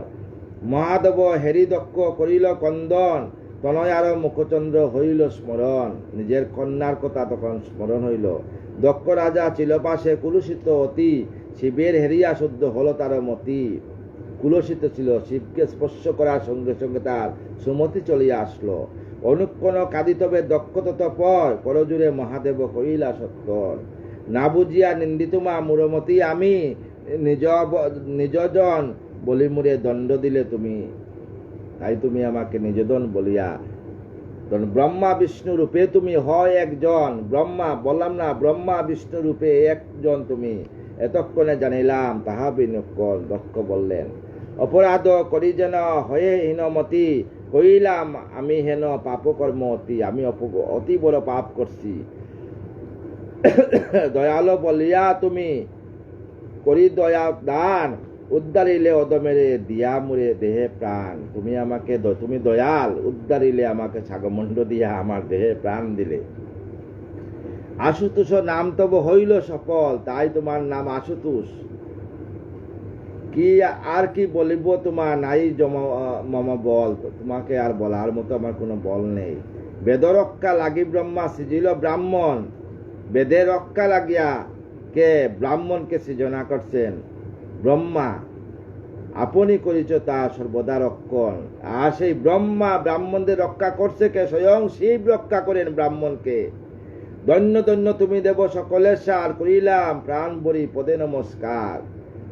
মহাদেব হেরি দক্ষ করিল কন্দন, তনয়ার মুখচন্দ্র হইল স্মরণ। নিজের কন্যার কথা তখন স্মরণ হইল। দক্ষ রাজা ছিল পাশে কুলুষিত অতি, শিবের হেরিয়া শুদ্ধ হল তার মতি। কুলসিত ছিল, শিবকে স্পর্শ করার সঙ্গে সঙ্গে তার সুমতি চলিয়া আসলো। অনুক্ষণ কাঁদিতবে দক্ষ তৎপর, করজুড়ে মহাদেব কইলা সত্তর। না বুঝিয়া নিন্দিতুমা মুরমতি আমি, নিজজন বলি মুরে দণ্ড দিলে তুমি। তাই তুমি আমাকে নিজজন বলিয়া, ব্রহ্মা বিষ্ণু রূপে তুমি হয় একজন। ব্রহ্মা বললাম না, ব্রহ্মা বিষ্ণু রূপে একজন তুমি, এতক্ষণে জানিলাম তাহা বিনক্ষণ। দক্ষ বললেন, অপরাধ করি যেন হয়ে হীনমতি, কইলাম আমি হেন পাপকর্ম অতি। আমি অতি বড় পাপ করছি। দয়ালো বলিয়া তুমি করি দয়া দান, উদ্ধারিলে অদমেরে দিয়া মুরে দেহে প্রাণ। তুমি দয়াল, উদ্ধারিলে আমাকে ছাগমণ্ড দিয়া আমার দেহে প্রাণ দিলে। আশুতোষ নাম তব হইল সফল, তাই তোমার নাম আশুতোষ। কি আর কি বলিব তোমার, নাই মম বল। তোমাকে আর বলার মতো আমার কোনো বল নেই। বেদরক্ষা লাগি ব্রহ্মা সৃজিল ব্রাহ্মণ। বেদের রক্ষা লাগিয়া কে ব্রাহ্মণকে সৃজনা করছেন? ব্রহ্মা। আপনি করিছ তা সর্বদা রক্ষণ। আর সেই ব্রহ্মা ব্রাহ্মণদের রক্ষা করছে কে? স্বয়ং শিব রক্ষা করেন ব্রাহ্মণকে। দৈন্য দৈন্য তুমি দেব সকলের সার, করিলাম প্রাণ বরি পদে নমস্কার।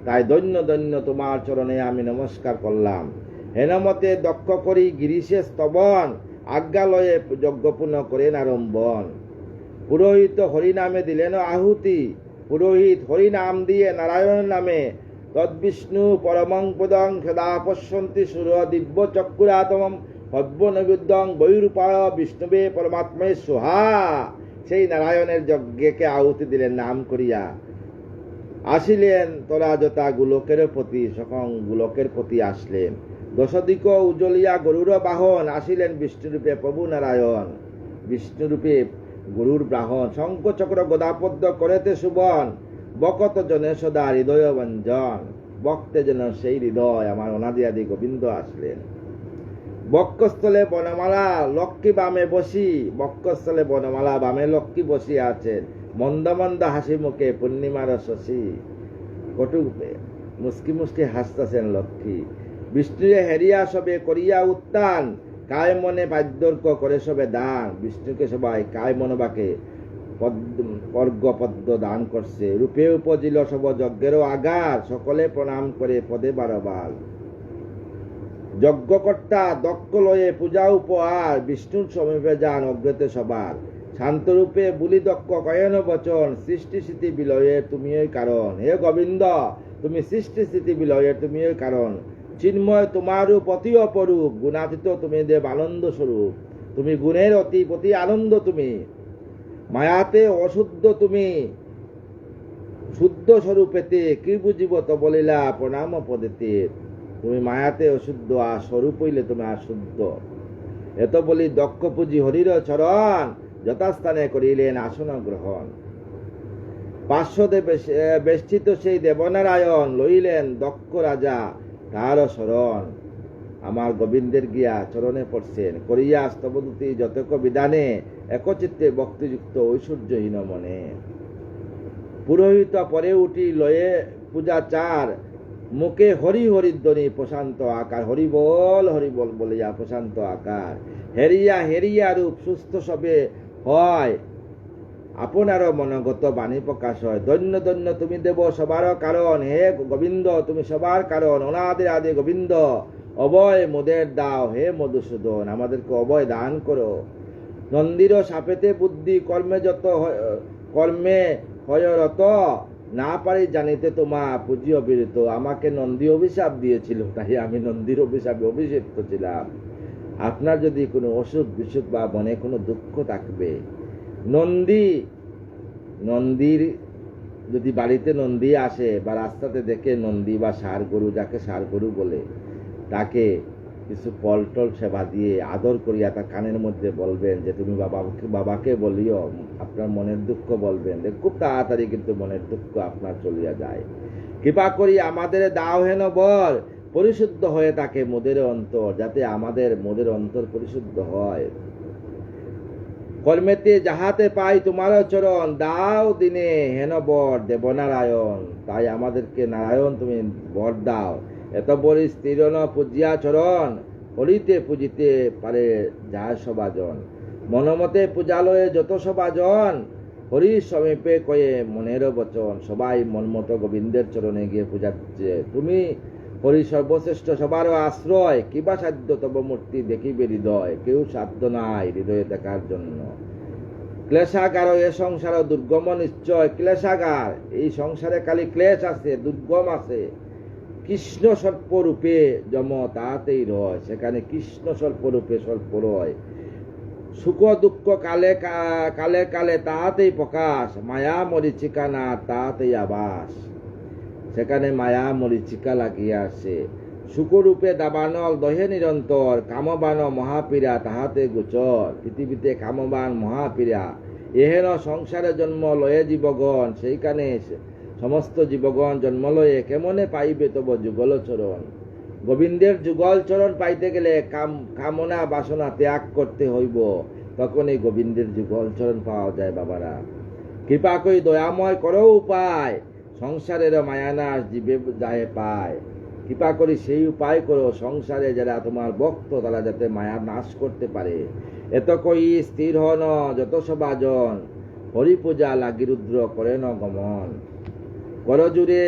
তাই দৈন্য দৈন্য তোমার চরণে আমি নমস্কার করলাম। হেনমতে দক্ষ করি গিরিশে স্তবন, আজ্ঞালয়ে যজ্ঞপূর্ণ করেন আরম্ভন। পুরোহিত হরিনামে দিলেন আহুতি, পুরোহিত হরিনাম দিয়ে নারায়ণ নামে। তদ্বিষ্ণু পরমং পদং সদা পশ্যন্তি সুর দিব্য চক্ষুরাতমম ভব্য নৈবেদ্যং বৈরূপায় বিষ্ণুবে পরমাত্মায় সোহা। সেই নারায়ণের যজ্ঞকে আহুতি দিলেন নাম করিয়া। আসিলেন তোরা যথা গোলকের প্রতি, সখন গোলকের প্রতি আসলেন। দশদিক উজ্জ্বলিয়া গরুর বাহন, আসিলেন বিষ্ণুরূপে প্রভু নারায়ণ। বিষ্ণুরূপে গরুর বাহন, শঙ্খ চক্র গদাপদ্ম করেতে সুবন। বকত জনে সদা হৃদয় ব্যঞ্জন, বক্তে যেন সেই হৃদয় আমার অনাদি আদি গোবিন্দ আসলেন। বক্ষস্থলে বনমালা লক্ষ্মী বামে বসি, বক্ষস্থলে বনমালা বামে লক্ষ্মী বসি আছেন। মন্দ মন্দ হাসি মুখে পূর্ণিমার শশী, কটুপে মুস্কি মুস্কি হাসতেছেন লক্ষ্মী। বিষ্ণুরে হেরিয়া সবে করিয়া উত্থান, কায় মনে বাদ্যর্ক করে সবে দান। বিষ্ণুকে সবাই কায় মনোবাকে অর্ঘ্য পদ্ম দান করছে। রূপে উপজিল সব যজ্ঞেরও আগার, সকলে প্রণাম করে পদে বারবার। যজ্ঞকর্তা দক্ষ লয়ে পূজা উপহার, বিষ্ণুর সমীপে যান অগ্রতে সবার। শান্তরূপে বুলি দক্ষ কয়েন বচন, সৃষ্টি স্থিতি বিলয়ের তুমিই কারণ। হে গোবিন্দ, তুমি সৃষ্টি স্থিতি বিলয়ের তুমিই কারণ। চিন্ময় তোমার রূপ অতি অপরূপ, গুণাতীত তুমি দেব আনন্দ স্বরূপ। তুমি গুণের অতি আনন্দ তুমি, মায়াতে অশুদ্ধ তুমি, শুদ্ধ স্বরূপেতে কি বুঝিব তো বলিলা প্রণাম পদেতে। তুমি মায়াতে অশুদ্ধ, আর স্বরূপ হইলে তুমি অশুদ্ধ। এত বলি দক্ষ পুঁজি হরির চরণ, যথাস্থানে করিলেন আসন গ্রহণ। পার্শ্বদে বেষ্টিত সেই দেবনারায়ণ, লইলেন দক্ষ রাজা তার শরণ। আমার গোবিন্দের গিয়া চরণে পড়ছেন, করিয়া স্তবদূতি যতক বিধানে, একচিত্তে ভক্তিযুক্ত ঐশ্বর্যহীন মনে। পুরোহিত পরে উঠি লয়ে পূজা চার, মুখে হরি হরিধ্বনি প্রশান্ত আকার। হরি বল বলিয়া প্রশান্ত আকার। হেরিয়া হেরিয়া রূপ সুস্থ সবে হয়, আপনারও মনগত বাণী প্রকাশ হয়। দৈন্য দৈন্য তুমি দেব সবার কারণ, হে গোবিন্দ তুমি সবার কারণ। অনাদি আদি গোবিন্দ, অভয় মোদের দাও হে মধুসূদন, আমাদেরকে অভয় দান করো। নন্দীর সাপেতে বুদ্ধি কর্মে হয়রত, না পারি জানিতে তোমা পুঁজি অবিরত। আমাকে নন্দী অভিশাপ দিয়েছিল, তাই আমি নন্দীর অভিশাপে অভিষিক্ত ছিলাম। আপনার যদি কোনো অসুখ বিসুখ বা মনে কোনো দুঃখ থাকবে, নন্দীর যদি বাড়িতে নন্দী আসে বা রাস্তাতে দেখে নন্দী বা ষাঁড় গরু, যাকে ষাঁড় গরু বলে, তাকে কিছু ফল টল সেবা দিয়ে আদর করিয়া তার কানের মধ্যে বলবেন যে তুমি বাবাকে বলিও, আপনার মনের দুঃখ বলবেন, খুব তাড়াতাড়ি কিন্তু মনের দুঃখ আপনার চলিয়া যায়। কৃপা করি আমাদের দাও হেন বর, পরিশুদ্ধ হয়ে থাকে মোদের অন্তর, যাতে আমাদের মোদের অন্তর পরিশুদ্ধ হয়। কর্মেতে যাহাতে পাই তোমার চরণ, দাও দিনে হেন বর দেবনারায়ণ। তাই আমাদেরকে নারায়ণ তুমি বর দাও। এত বলি স্থিরন পূজিয়া চরণ, হরিতে পূজিতে পারে যাহা সবাজন। মনমতে পূজালয়ে যত সবাজন, হরির সমীপে কয়ে মনের বচন। সবাই মনমতো গোবিন্দের চরণে গিয়ে পূজাচ্ছে। তুমি হরি সর্বশ্রেষ্ঠ, সবারও আশ্রয়। কিবা সাধ্য তব মূর্তি দেখিবে হৃদয়, কেউ সাধ্য নাই হৃদয়ে দেখার জন্য। ক্লেশাগার এ সংসার দুর্গম নিশ্চয়। ক্লেশাগার, এই সংসারে খালি ক্লেশ আছে, দুর্গম আছে। কৃষ্ণ সর্পরূপে যম তাহাতেই রয়, সেখানে কৃষ্ণ সর্পরূপে সর্প রয়। সুখ দুঃখ কালে কালে কালে তাহাতেই প্রকাশ, মায়া মরিচিকা না তাহাতেই আবাস। সেখানে মায়া মরিচিকা লাগিয়া আসে। সুখরূপে দাবানল দহে নিরন্তর, কামবান মহাপীড়া তাহাতে গোচর। পৃথিবীতে কামবান মহাপীড়া, এহেন সংসারে জন্ম লয়ে জীবগণ। সেইখানে সমস্ত জীবগণ জন্ম লয়ে কেমনে পাইবে তব যুগল চরণ। গোবিন্দের যুগল চরণ পাইতে গেলে কামনা বাসনা ত্যাগ করতে হইব, তখনই গোবিন্দের যুগল চরণ পাওয়া যায়। বাবারা, কৃপা করি দয়াময় করো উপায়, সংসারের মায়ানাশ জীবে যায় পায়। কৃপা করি সেই উপায় করো, সংসারে যারা তোমার ভক্ত তারা যাতে মায়া নাশ করতে পারে। এত কই স্থির হন যত সবাজন, হরি পূজা লাগি রুদ্র করেন গমন। করজুড়ে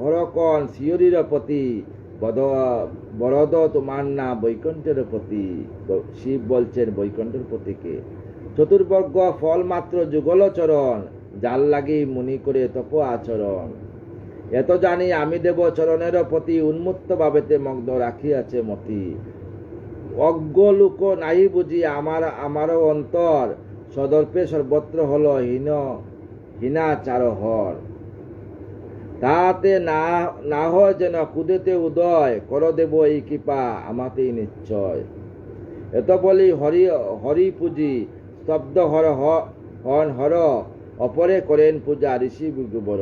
হরকন শিয়রির প্রতি, বরদ তোমার না বৈকুণ্ঠের প্রতি। শিব বলছেন বৈকুণ্ঠের প্রতিকে। চতুর্বর্গ ফল মাত্র যুগল চরণ, জাল লাগি মুনি করে তপ আচরণ। এত জানি আমি দেব চরণের প্রতি, উন্মুক্ত ভাবেতে মগ্ন রাখিয়াছে মতি। অজ্ঞ লোক নাই বুঝি আমারও অন্তর, সদর্পে সর্বত্র হল হীনাচার হর। তাতে না হয় যেন কুদেতে উদয়, কর দেব এই কৃপা আমাতেই নিশ্চয়। এত বলি হরি পুজি, স্তব্ধ হন হর, অপরে করেন পূজা ঋষি বিগুবর।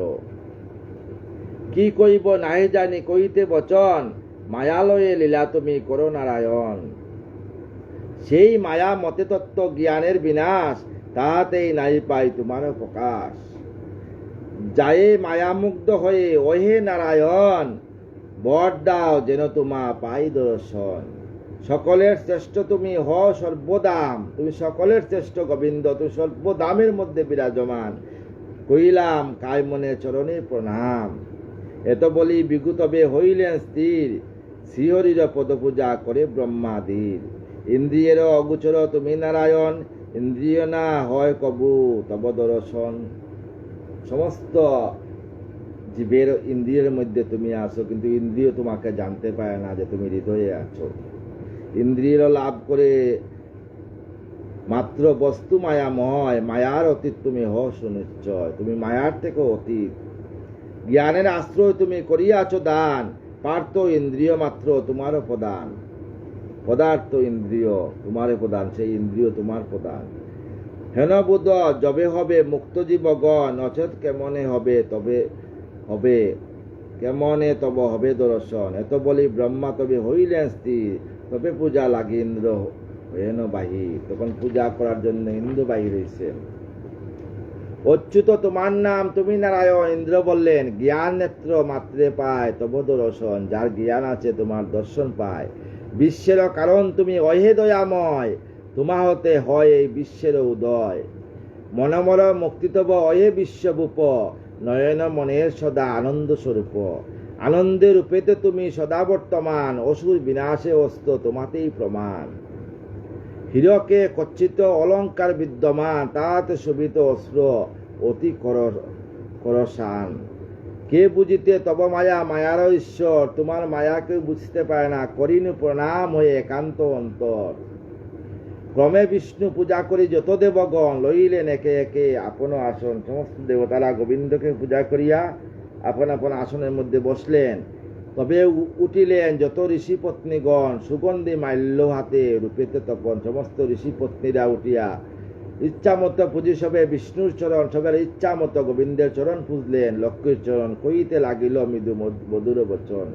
কি কইব নাহি জানি কইতে বচন, মায়ালয়ে লীলা তুমি করো নারায়ণ। সেই মায়া মতে তত্ত্ব জ্ঞানের বিনাশ, তাহাতেই নাই পাই তোমার প্রকাশ। যায় মায়ামুগ্ধ হয়ে ওহে নারায়ণ, বর দাও যেন তোমা পাই দর্শন। সকলের শ্রেষ্ঠ তুমি হও সর্বদাম, তুমি সকলের শ্রেষ্ঠ গোবিন্দ, তুমি সর্বদামের মধ্যে বিরাজমান। কইলাম কায় মনে চরণে প্রণাম। এত বলি বিগুতবে হইলেন স্থির, শ্রীহরির পদপূজা করে ব্রহ্মাদির। ইন্দ্রিয়ের অগোচর তুমি নারায়ণ, ইন্দ্রিয় না হয় কবু তব দর্শন। সমস্ত জীবের ইন্দ্রিয়ের মধ্যে তুমি আছো, কিন্তু ইন্দ্রিয় তোমাকে জানতে পারে না যে তুমি হৃদয়ে আছো। ইন্দ্রিয়ের লাভ করে মাত্র বস্তু মায়াময়, মায়ার অতীত তুমি হও সুনিশ্চয়। তুমি মায়ার থেকে অতীত। জ্ঞানের আশ্রয় তুমি করিয়াছ দান, পার্থ ইন্দ্রিয় মাত্র তোমারও প্রদান। পদার্থ ইন্দ্রিয় তোমার প্রদান, সেই ইন্দ্রিয় তোমার প্রদান। হেন বুধ যবে হবে মুক্ত জীবগণ, অচেত কেমনে হবে তবে হবে, কেমনে তব হবে দর্শন। এত বলি ব্রহ্মা তবে হইলেন স্থির, তবে পূজা লাগে ইন্দ্র হেন বাহির। তখন পূজা করার জন্য ইন্দ্র বাহির হয়েছেন। অচ্যুত তোমার নাম তুমি নারায়ণ। ইন্দ্র বললেন জ্ঞান নেত্র মাত্রে পায় তব দর্শন। যার জ্ঞান আছে তোমার দর্শন পায়। বিশ্বের কারণ তুমি অহে দয়াময়, তোমা হতে হয় এই বিশ্বের উদয়। মনমর মুক্তি তব অহে বিশ্বভূপ, নয়ন মনের সদা আনন্দ স্বরূপ। আনন্দের রূপেতে তুমি সদা বর্তমান, অসুর বিনাশে অস্ত তোমাতেই প্রমাণ। হীরকে কচ্ছিত অলঙ্কার বিদ্যমান, তাহাতে শোভিত অস্ত্র অতি করসান। কে বুঝিতে তব মায়া, মায়ার ঈশ্বর। তোমার মায়া কেউ বুঝতে পারে না, করিনু প্রণাম হয়ে একান্ত অন্তর। ক্রমে বিষ্ণু পূজা করি যত দেবগণ, লইলেন একে একে আপন আসন। সমস্ত দেবতারা গোবিন্দকে পূজা করিয়া আপন আপন আসনের মধ্যে বসলেন। তবে উঠিলেন যত ঋষি পত্নীগণ, সুগন্ধি মাল্য হাতে রূপেতে তপন। সমস্ত ঋষি পত্নীরা উঠিয়া ইচ্ছা মতো পুজি সবে বিষ্ণুর চরণ, সবের ইচ্ছা মতো গোবিন্দের চরণ পুজলেন। লক্ষ্মীর চরণ কইতে লাগিল মৃদু মধুর বচন।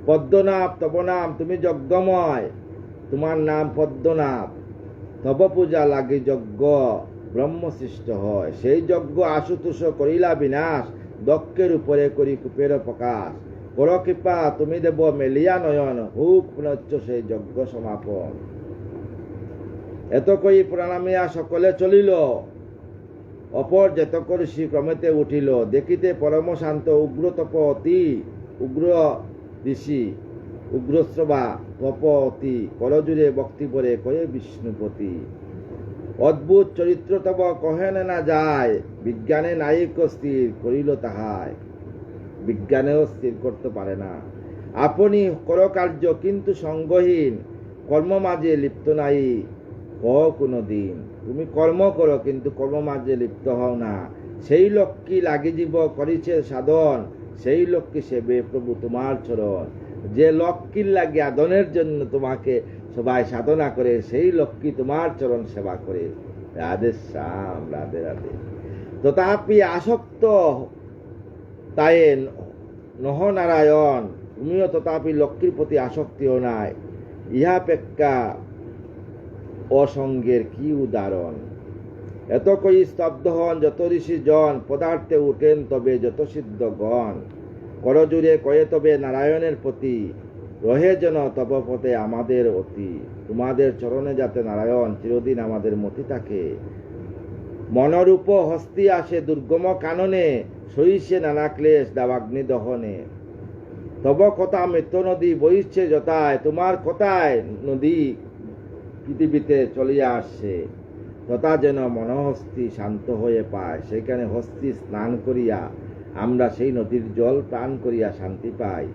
পদ্মনাভ তব নাম, তুমি যজ্ঞময়, তোমার নাম পদ্মনাভ। তব পূজা লাগি যজ্ঞ ব্রহ্মসৃষ্ট হয়। সেই যজ্ঞ আশুতোষ করিলা বিনাশ, দক্ষের উপরে করি কূপের প্রকাশ। কর কৃপা তুমি দেব মেলিয়া নয়ন, হুক পুনশ্চ সেই যজ্ঞ সমাপন। এত কই প্রণামিয়া সকলে চলিল, অপর যেতক ঋষি ক্রমেতে উঠিল। দেখিতে পরম শান্ত উগ্র তপ অতি, উগ্র ঋষি উগ্রশ্রবা তপ অতি। করজুড়ে ভক্তি পরে কয়ে বিষ্ণুপতি। অদ্ভুত চরিত্র তব কহেন না যায়, বিজ্ঞানে নায়িক স্থির করিল তাহায়। বিজ্ঞানেও স্থির করতে পারে না। আপনি কর কার্য কিন্তু সঙ্গহীন, কর্ম মাঝে লিপ্ত নাই কোনো দিন। তুমি কর্ম করো কিন্তু কর্ম মাঝে লিপ্ত হও না। সেই লক্ষ্মী লাগি জীব করিছে সাধন, সেই লক্ষ্মী সেবে প্রভু তোমার চরণ। যে লক্ষ্মীর লাগে আদনের জন্য তোমাকে সবাই সাধনা করে, সেই লক্ষ্মী তোমার চরণ সেবা করে। রাধে শ্যাম, রাধে রাধে। তথাপি আসক্ত তাই নহনারায়ণ, তুমিও তথাপি লক্ষ্মীর প্রতি আসক্তিও নাই। ইহাপেক্ষা অসঙ্গের কি উদাহরণ। এত কই স্তব্ধ হন যত ঋষি জন, পদার্থে উঠেন তবে যত সিদ্ধগণ। করজুড়ে কয়ে তবে নারায়ণের প্রতি, রহে যেন তব পথে আমাদের অতি। তোমাদের চরণে যাতে নারায়ণ চিরদিন আমাদের মতি থাকে। মনরূপ হস্তি আসে দুর্গম কাননে, সহিষে নানা ক্লেশ দাবাগ্নি দহনে। তব কথা মৃত্যু নদী বহিছে যথায়, তোমার কথায় নদী পৃথিবীতে চলিয়া আসছে। তথা যেন মনহস্তি শান্ত হয়ে পায়, সেখানে হস্তি স্নান করিয়া আমরা সেই নদীর জল পান করিয়া শান্তি পাই।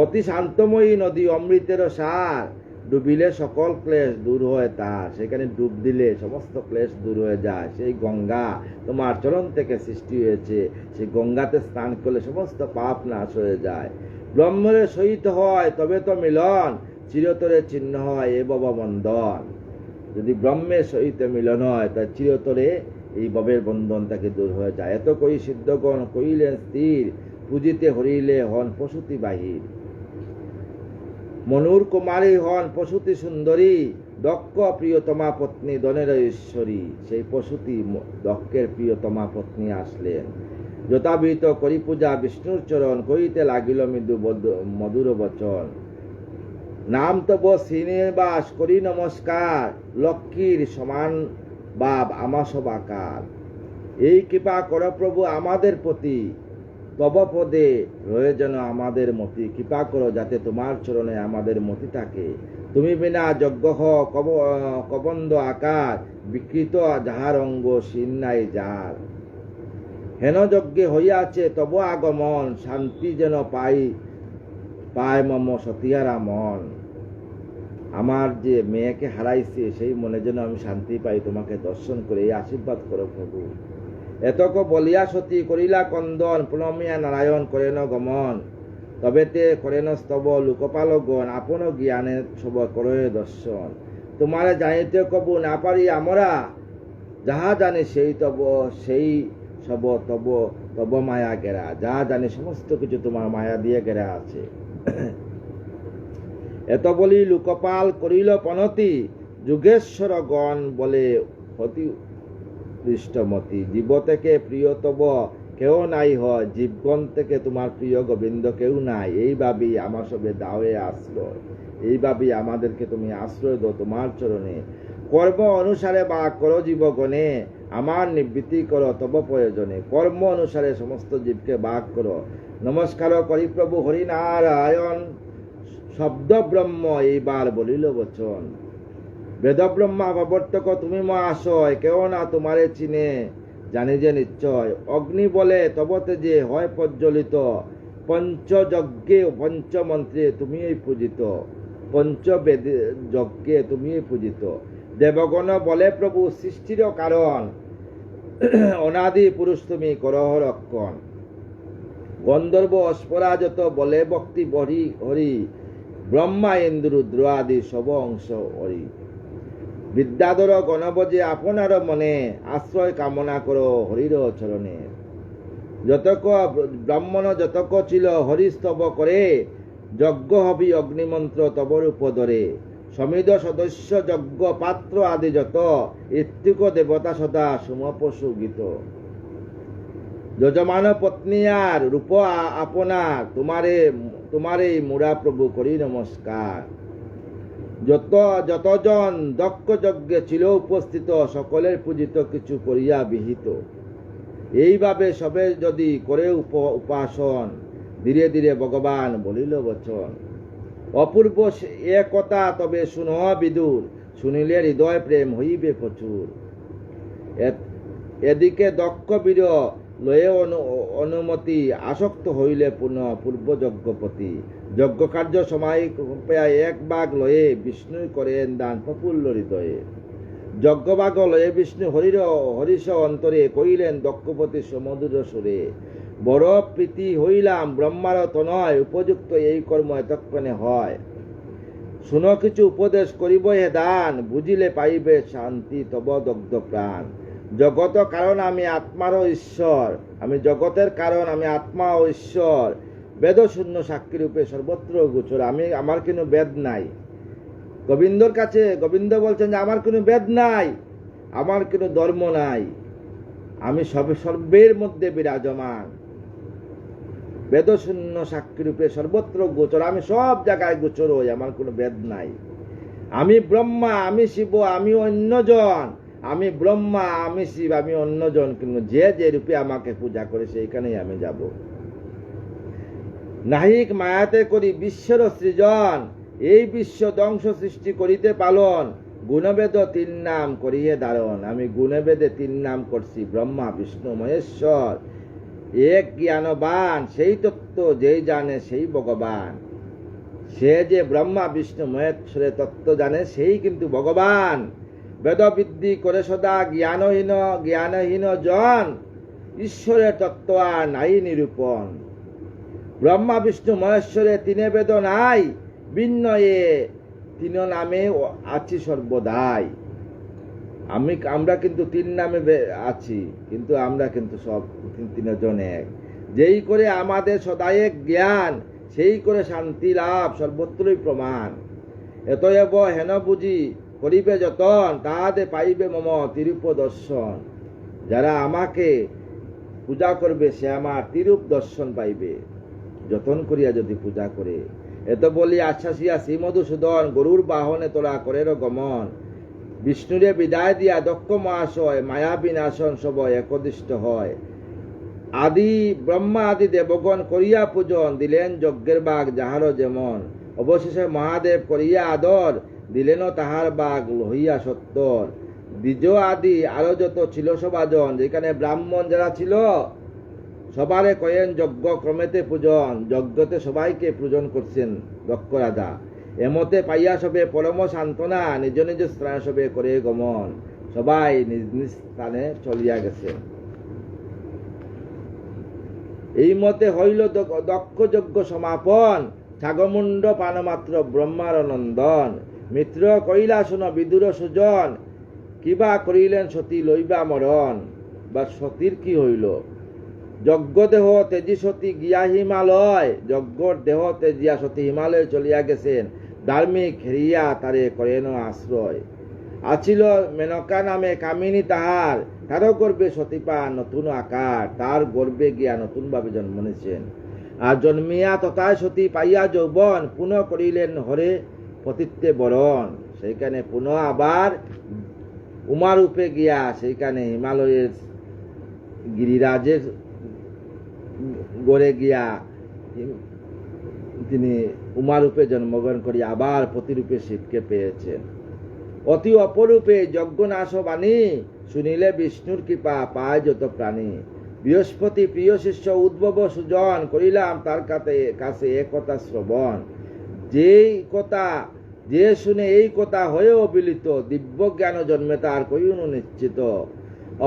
অতি শান্তময়ী নদী অমৃতের সার, ডুবিলে সকল ক্লেশ দূর হয় তার। সেখানে ডুব দিলে সমস্ত ক্লেশ দূর হয়ে যায়। সেই গঙ্গা তোমার চরণ থেকে সৃষ্টি হয়েছে, সেই গঙ্গাতে স্নান করলে সমস্ত পাপ নাশ হয়ে যায়। ব্রহ্মের সহিত হয় তবে তো মিলন, চিরতরে চিহ্ন হয় এ ভব বন্ধন। যদি ব্রহ্মের সহিত মিলন হয় তার চিরতরে এই ভবের বন্ধন তাকে দূর হয়ে যায়। এত কই সিদ্ধগণ কইলেন স্থির, পুজিতে হরিলে হন পশুতি বাহির। মনুর কুমারী হন পশুতি সুন্দরী, দক্ষ প্রিয়তমা পত্নী দনের ঈশ্বরী। সেই পশুতি দক্ষের প্রিয়তমা পত্নী আসলেন। যথাবিহিত করি পূজা বিষ্ণুর চরণ, কইতে লাগিল মৃদু মধুর বচন। নাম তব শ্রীনিবাস করি নমস্কার, লক্ষ্মীর সমান বাব আমা সবাকার। এই কৃপা কর প্রভু আমাদের প্রতি, তব পদে রয়ে যেন আমাদের মতি। কৃপা করো যাতে তোমার চরণে আমাদের মতি থাকে। তুমি বিনা যজ্ঞ কবন্দ আকার, বিকৃত যাহার অঙ্গ শীন নাই যার। হেন যজ্ঞে হইয়াছে তব আগমন, শান্তি যেন পায় মম সতিয়ারা মন। আমার যে মেয়েকে হারাইছে সেই মনে যেন আমি শান্তি পাই তোমাকে দর্শন করে, এই আশীর্বাদ করো প্রভু। এতক বলিয়া সতী করিলা কন্দন, প্রণমিয়া নারায়ণ করেন গমন। তবেতে করেন স্তব লোকপালগণ, আপন জ্ঞানে সব করে দর্শন। তোমারে জানিতে কবু না পারি আমরা, যাহা জানি সেই তব সেই সব তব তব মায়া গেরা। যা জানি সমস্ত কিছু তোমার মায়া দিয়ে গেরা আছে। এত বলি লোকপাল করিল পনতি, যুগেশ্বর গণ বলে অতি দৃষ্টমতি। জীব থেকে প্রিয় তব কেউ নাই হয়, জীবগণ থেকে তোমার প্রিয় গোবিন্দ কেউ নাই। এইভাবেই আমার সবে দাওয়ে আশ্রয়, এইভাবেই আমাদেরকে তুমি আশ্রয় দাও তোমার চরণে। কর্ম অনুসারে বা করো জীবগণে, আমার নিবৃত্তি করো তব প্রয়োজনে। কর্ম অনুসারে সমস্ত জীবকে বাক করো। নমস্কার করি প্রভু হরিনারায়ণ, শব্দ ব্রহ্ম এইবার বলিল বচন। বেদ ব্রহ্মা প্রবর্তক তুমি মহাশয়, কেউ না তোমারে চিনে জানি যে নিশ্চয়। অগ্নি বলে তবতে যে হয় প্রজ্বলিত, পঞ্চযজ্ঞে পঞ্চমন্ত্রে তুমি পূজিত। পঞ্চবেদ যজ্ঞে তুমি পূজিত। দেবগণ বলে প্রভু সৃষ্টির কারণ, অনাদি পুরুষ তুমি করহ রক্ষণ। গন্ধর্ব অস্পরাজত বলে ভক্তি বরি হরি, ব্রহ্মা ইন্দ্র রুদ্র আদি সব অংশ হরি। বিদ্যাধর গণবজে আপনার মনে, আশ্রয় কামনা করো হরির চরণে। যতক ব্রাহ্মণ যতক ছিল হরিস্তব করে, যজ্ঞ হবি অগ্নিমন্ত্র তবর উপদরে, সমিদ সদস্য যজ্ঞ পাত্র আদি যত, ইত্তিক দেবতা সদা সুমপশু গীত। যজমান পত্নী আর রূপ আপনার, তোমারে মুরা প্রভু করি নমস্কার। যতজন দক্ষ যজ্ঞে ছিল উপস্থিত, সকলের পূজিত কিছু করিয়া বিহিত। এইভাবে সবে যদি করে উপাসন, ধীরে ধীরে ভগবান বলিল বচন। অপূর্ব এ কথা তবে শুন বিদুর, শুনিলে হৃদয় প্রেম হইবে প্রচুর। এদিকে দক্ষ বীর লয়ে অনুমতি, আসক্ত হইলে পুনঃ পূর্ব যজ্ঞপতি। যজ্ঞ কার্য সময় এক ভাগ লয়ে বিষ্ণু করেন দান প্রফুল্ল হৃদয়ে। যজ্ঞভাগ লয়ে বিষ্ণু হরিষ অন্তরে, কইলেন দক্ষপতি সমুদ্র সুরে। বড় প্রীতি হইলাম ব্রহ্মার তনয়, উপযুক্ত এই কর্ম এতক্ষণে হয়। শুনো কিছু উপদেশ করিব হে দান, বুঝিলে পাইবে শান্তি তব দগ্ধ প্রাণ। জগত কারণ আমি আত্মারও ঈশ্বর, আমি জগতের কারণ, আমি আত্মা ও ঈশ্বর। বেদ শূন্য সাক্ষী রূপে সর্বত্র গোচর, আমার কোনো বেদ নাই। গোবিন্দর কাছে গোবিন্দ বলছেন যে আমার কোনো বেদ নাই, আমার কোনো ধর্ম নাই, আমি সর্বের মধ্যে বিরাজমান। বেদ শূন্য সাক্ষী রূপে সর্বত্র গোচর, আমি সব জায়গায় গোচর হই, আমার কোনো বেদ নাই। আমি ব্রহ্মা, আমি শিব, আমি অন্যজন। আমি ব্রহ্মা, আমি শিব, আমি অন্যজন, কিন্তু যে যে রূপে আমাকে পূজা করে সেইখানেই আমি যাব। নাহিক মায়াতে করি বিশ্বের সৃজন, এই বিশ্ব ধ্বংস সৃষ্টি করিতে পালন। গুণবেদ তিন নাম করিয়ে ধারণ, আমি গুণবেদে তিন নাম করছি, ব্রহ্মা বিষ্ণু মহেশ্বর। এক জ্ঞানবান, সেই তত্ত্ব যেই জানে সেই ভগবান। সে যে ব্রহ্মা বিষ্ণু মহেশ্বরের তত্ত্ব জানে সেই কিন্তু ভগবান। বেদবিদ্ধি করে সদা জ্ঞানহীন জন, ঈশ্বরের তত্ত্ব আর নাই নিরূপণ। ব্রহ্মা বিষ্ণু মহেশ্বরে তিনে বেদ নাই, ভিন্ন এ তিন নামে আছি সর্বদাই। আমরা কিন্তু তিন নামে আছি, কিন্তু আমরা কিন্তু সব তিনজন এক। যেই করে আমাদের সদাই এক জ্ঞান, সেই করে শান্তি লাভ সর্বত্রই প্রমাণ। এতএব হেন বুঝি করিবে যতন, তাহাতে পাইবে মম তিরূপ দর্শন। যারা আমাকে পূজা করবে সে আমার তিরূপ দর্শন পাইবে, যতন করিয়া যদি পূজা করে। এত বলি আশ্বাসিয়া শ্রীমধুসূদন, গরুর বাহনে তোলা করের গমন। বিষ্ণুরে বিদায় দিয়া দক্ষ মহাশয়, মায়া বিনাশন সব একদিষ্ট হয়। আদি ব্রহ্মা আদি দেবগণ করিয়া পূজন, দিলেন যজ্ঞের বাঘ যাহারও যেমন। অবশেষে মহাদেব করিয়া আদর, দিলেন তাহার বাঘ লহিয়া সত্তর। দ্বিজ আদি আরো যত ছিল সবাজন, যেখানে ব্রাহ্মণ যারা ছিল সবারে কয়েন যজ্ঞ ক্রমেতে পূজন। যজ্ঞতে সবাইকে পূজন করছেন দক্ষ রাজা। এমতে পাইয়া সবে পরম সান্ত্বনা, নিজ নিজ স্থানে সবে করে গমন। সবাই নিজ নিজ স্থানে চলিয়া গেছেন। এই মতে হইল দক্ষ যজ্ঞ সমাপন, ছাগমুণ্ড পানমাত্র ব্রহ্মার নন্দন। মিত্র কইলা শুন বিদুর সুজন, কিবা করিলেন সতী লইবা মরণ। বা সতীর কি হইল? যজ্ঞ দেহ তেজি সতী গিয়া হিমালয়, যজ্ঞর দেহ তেজিয়া সতী হিমালয়ে চলিয়া গেছেন। ধার্মিক হেরিয়া তারে করেন আশ্রয়। আছিল মেনকা নামে কামিনী তাহার, তারও গর্বে সতীপা নতুন আকার। তার গর্বে গিয়া নতুন ভাবে জন্ম নিয়েছেন। আর জন্মিয়া তথায় সতী পাইয়া যৌবন, পুনঃ করিলেন হরে পতিত্বে বরণ। সেইখানে পুনঃ আবার উমারূপে গিয়া সেইখানে হিমালয়ের গিরিরাজের গড়ে গিয়া তিনি উমারূপে জন্মগ্রহণ করি আবার প্রতিরূপে শিবকে পেয়েছেন। অতি অপরূপে যজ্ঞনাশ বাণী, শুনিলে বিষ্ণুর কৃপা পায় যত প্রাণী। বৃহস্পতি প্রিয় শিষ্য উদ্ভব সুজন, করিলাম তার কাছে এ কথা শ্রবণ। যেই কথা যে শুনে এই কথা হয়ে অবিলিত, দিব্য জ্ঞান জন্মে তার কইন নিশ্চিত।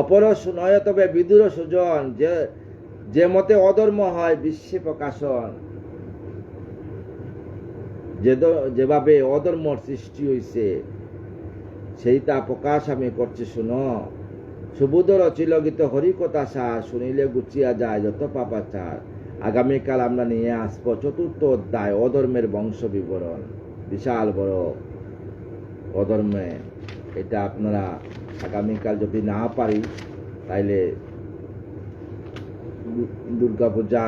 অপর শুনয় তবে বিদুর সুজন, যে মতে অধর্ম হয় বিশ্বে প্রকাশন। যেভাবে অধর্মর সৃষ্টি হইছে সেইটা প্রকাশ আমি করছি শুনো। সুবুধ রচিল গীত হরিকথা সার, শুনিলে গুছিয়া যায় যত পাপাচার। আগামীকাল আমরা নিয়ে আসবো 4th অধ্যায় অধর্মের বংশ বিবরণ। বিশাল বড় অধর্মে, এটা আপনারা আগামীকাল যদি না পারি তাইলে দুর্গা পূজা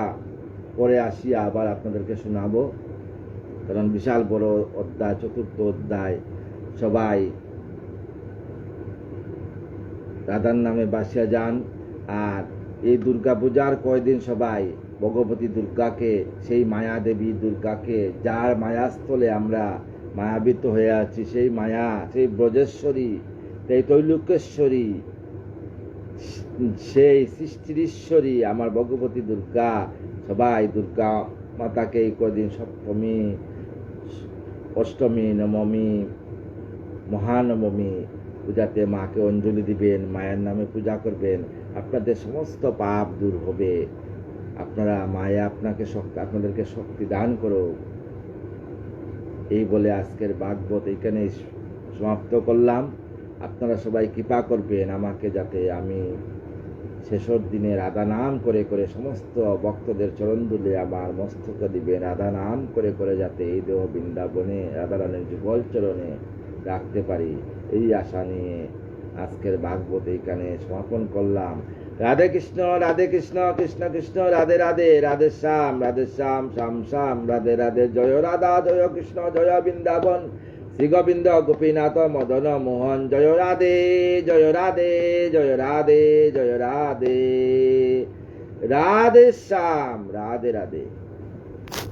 পরে আসি আবার আপনাদেরকে শোনাবো, কারণ বিশাল বড় অধ্যায় 4th অধ্যায়। সবাই রাধার নামে বাসিয়া যান। আর এই দুর্গা পূজার কয়দিন সবাই ভগবতী দুর্গাকে, সেই মায়া দেবী দুর্গাকে, যার মায়াস্থলে আমরা মায়াবিত হয়ে আছি, সেই মায়া, সেই ব্রজেশ্বরী, সেই তৈলোকেশ্বরী, সেই সৃষ্টির ঈশ্বরী আমার ভগবতী দুর্গা, সবাই দুর্গা মাতাকে এই কদিন সপ্তমী, অষ্টমী, নবমী, মহানবমী পূজাতে মাকে অঞ্জলি দিবেন, মায়ের নামে পূজা করবেন, আপনাদের সমস্ত পাপ দূর হবে। আপনারা মায়া আপনাদেরকে শক্তি দান করো। এই বলে আজকের ভাগবত এইখানে সমাপ্ত করলাম। আপনারা সবাই কৃপা করবেন আমাকে, যাতে আমি শেষের দিনে রাধা নাম করে করে সমস্ত ভক্তদের চরণ ধুলে আমার মস্তকে দিবেন, রাধা নাম করে করে যাতে এই দেহ বৃন্দাবনে রাধারানীর যুগল চরণে রাখতে পারি, এই আশা নিয়ে আজকের ভাগবত এইখানে সমাপন করলাম। রাধে কৃষ্ণ কৃষ্ণ কৃষ্ণ রাধে রাধে, রাধে শ্যাম শ্যাম শ্যাম রাধে রাধে। জয় রাধা জয় কৃষ্ণ জয় বৃন্দাবন, শ্রী গোবিন্দ গোপীনাথ মদন মোহন। জয় রাধে জয় রাধে জয় রাধে জয় রাধে, রাধে শ্যাম রাধে রাধে।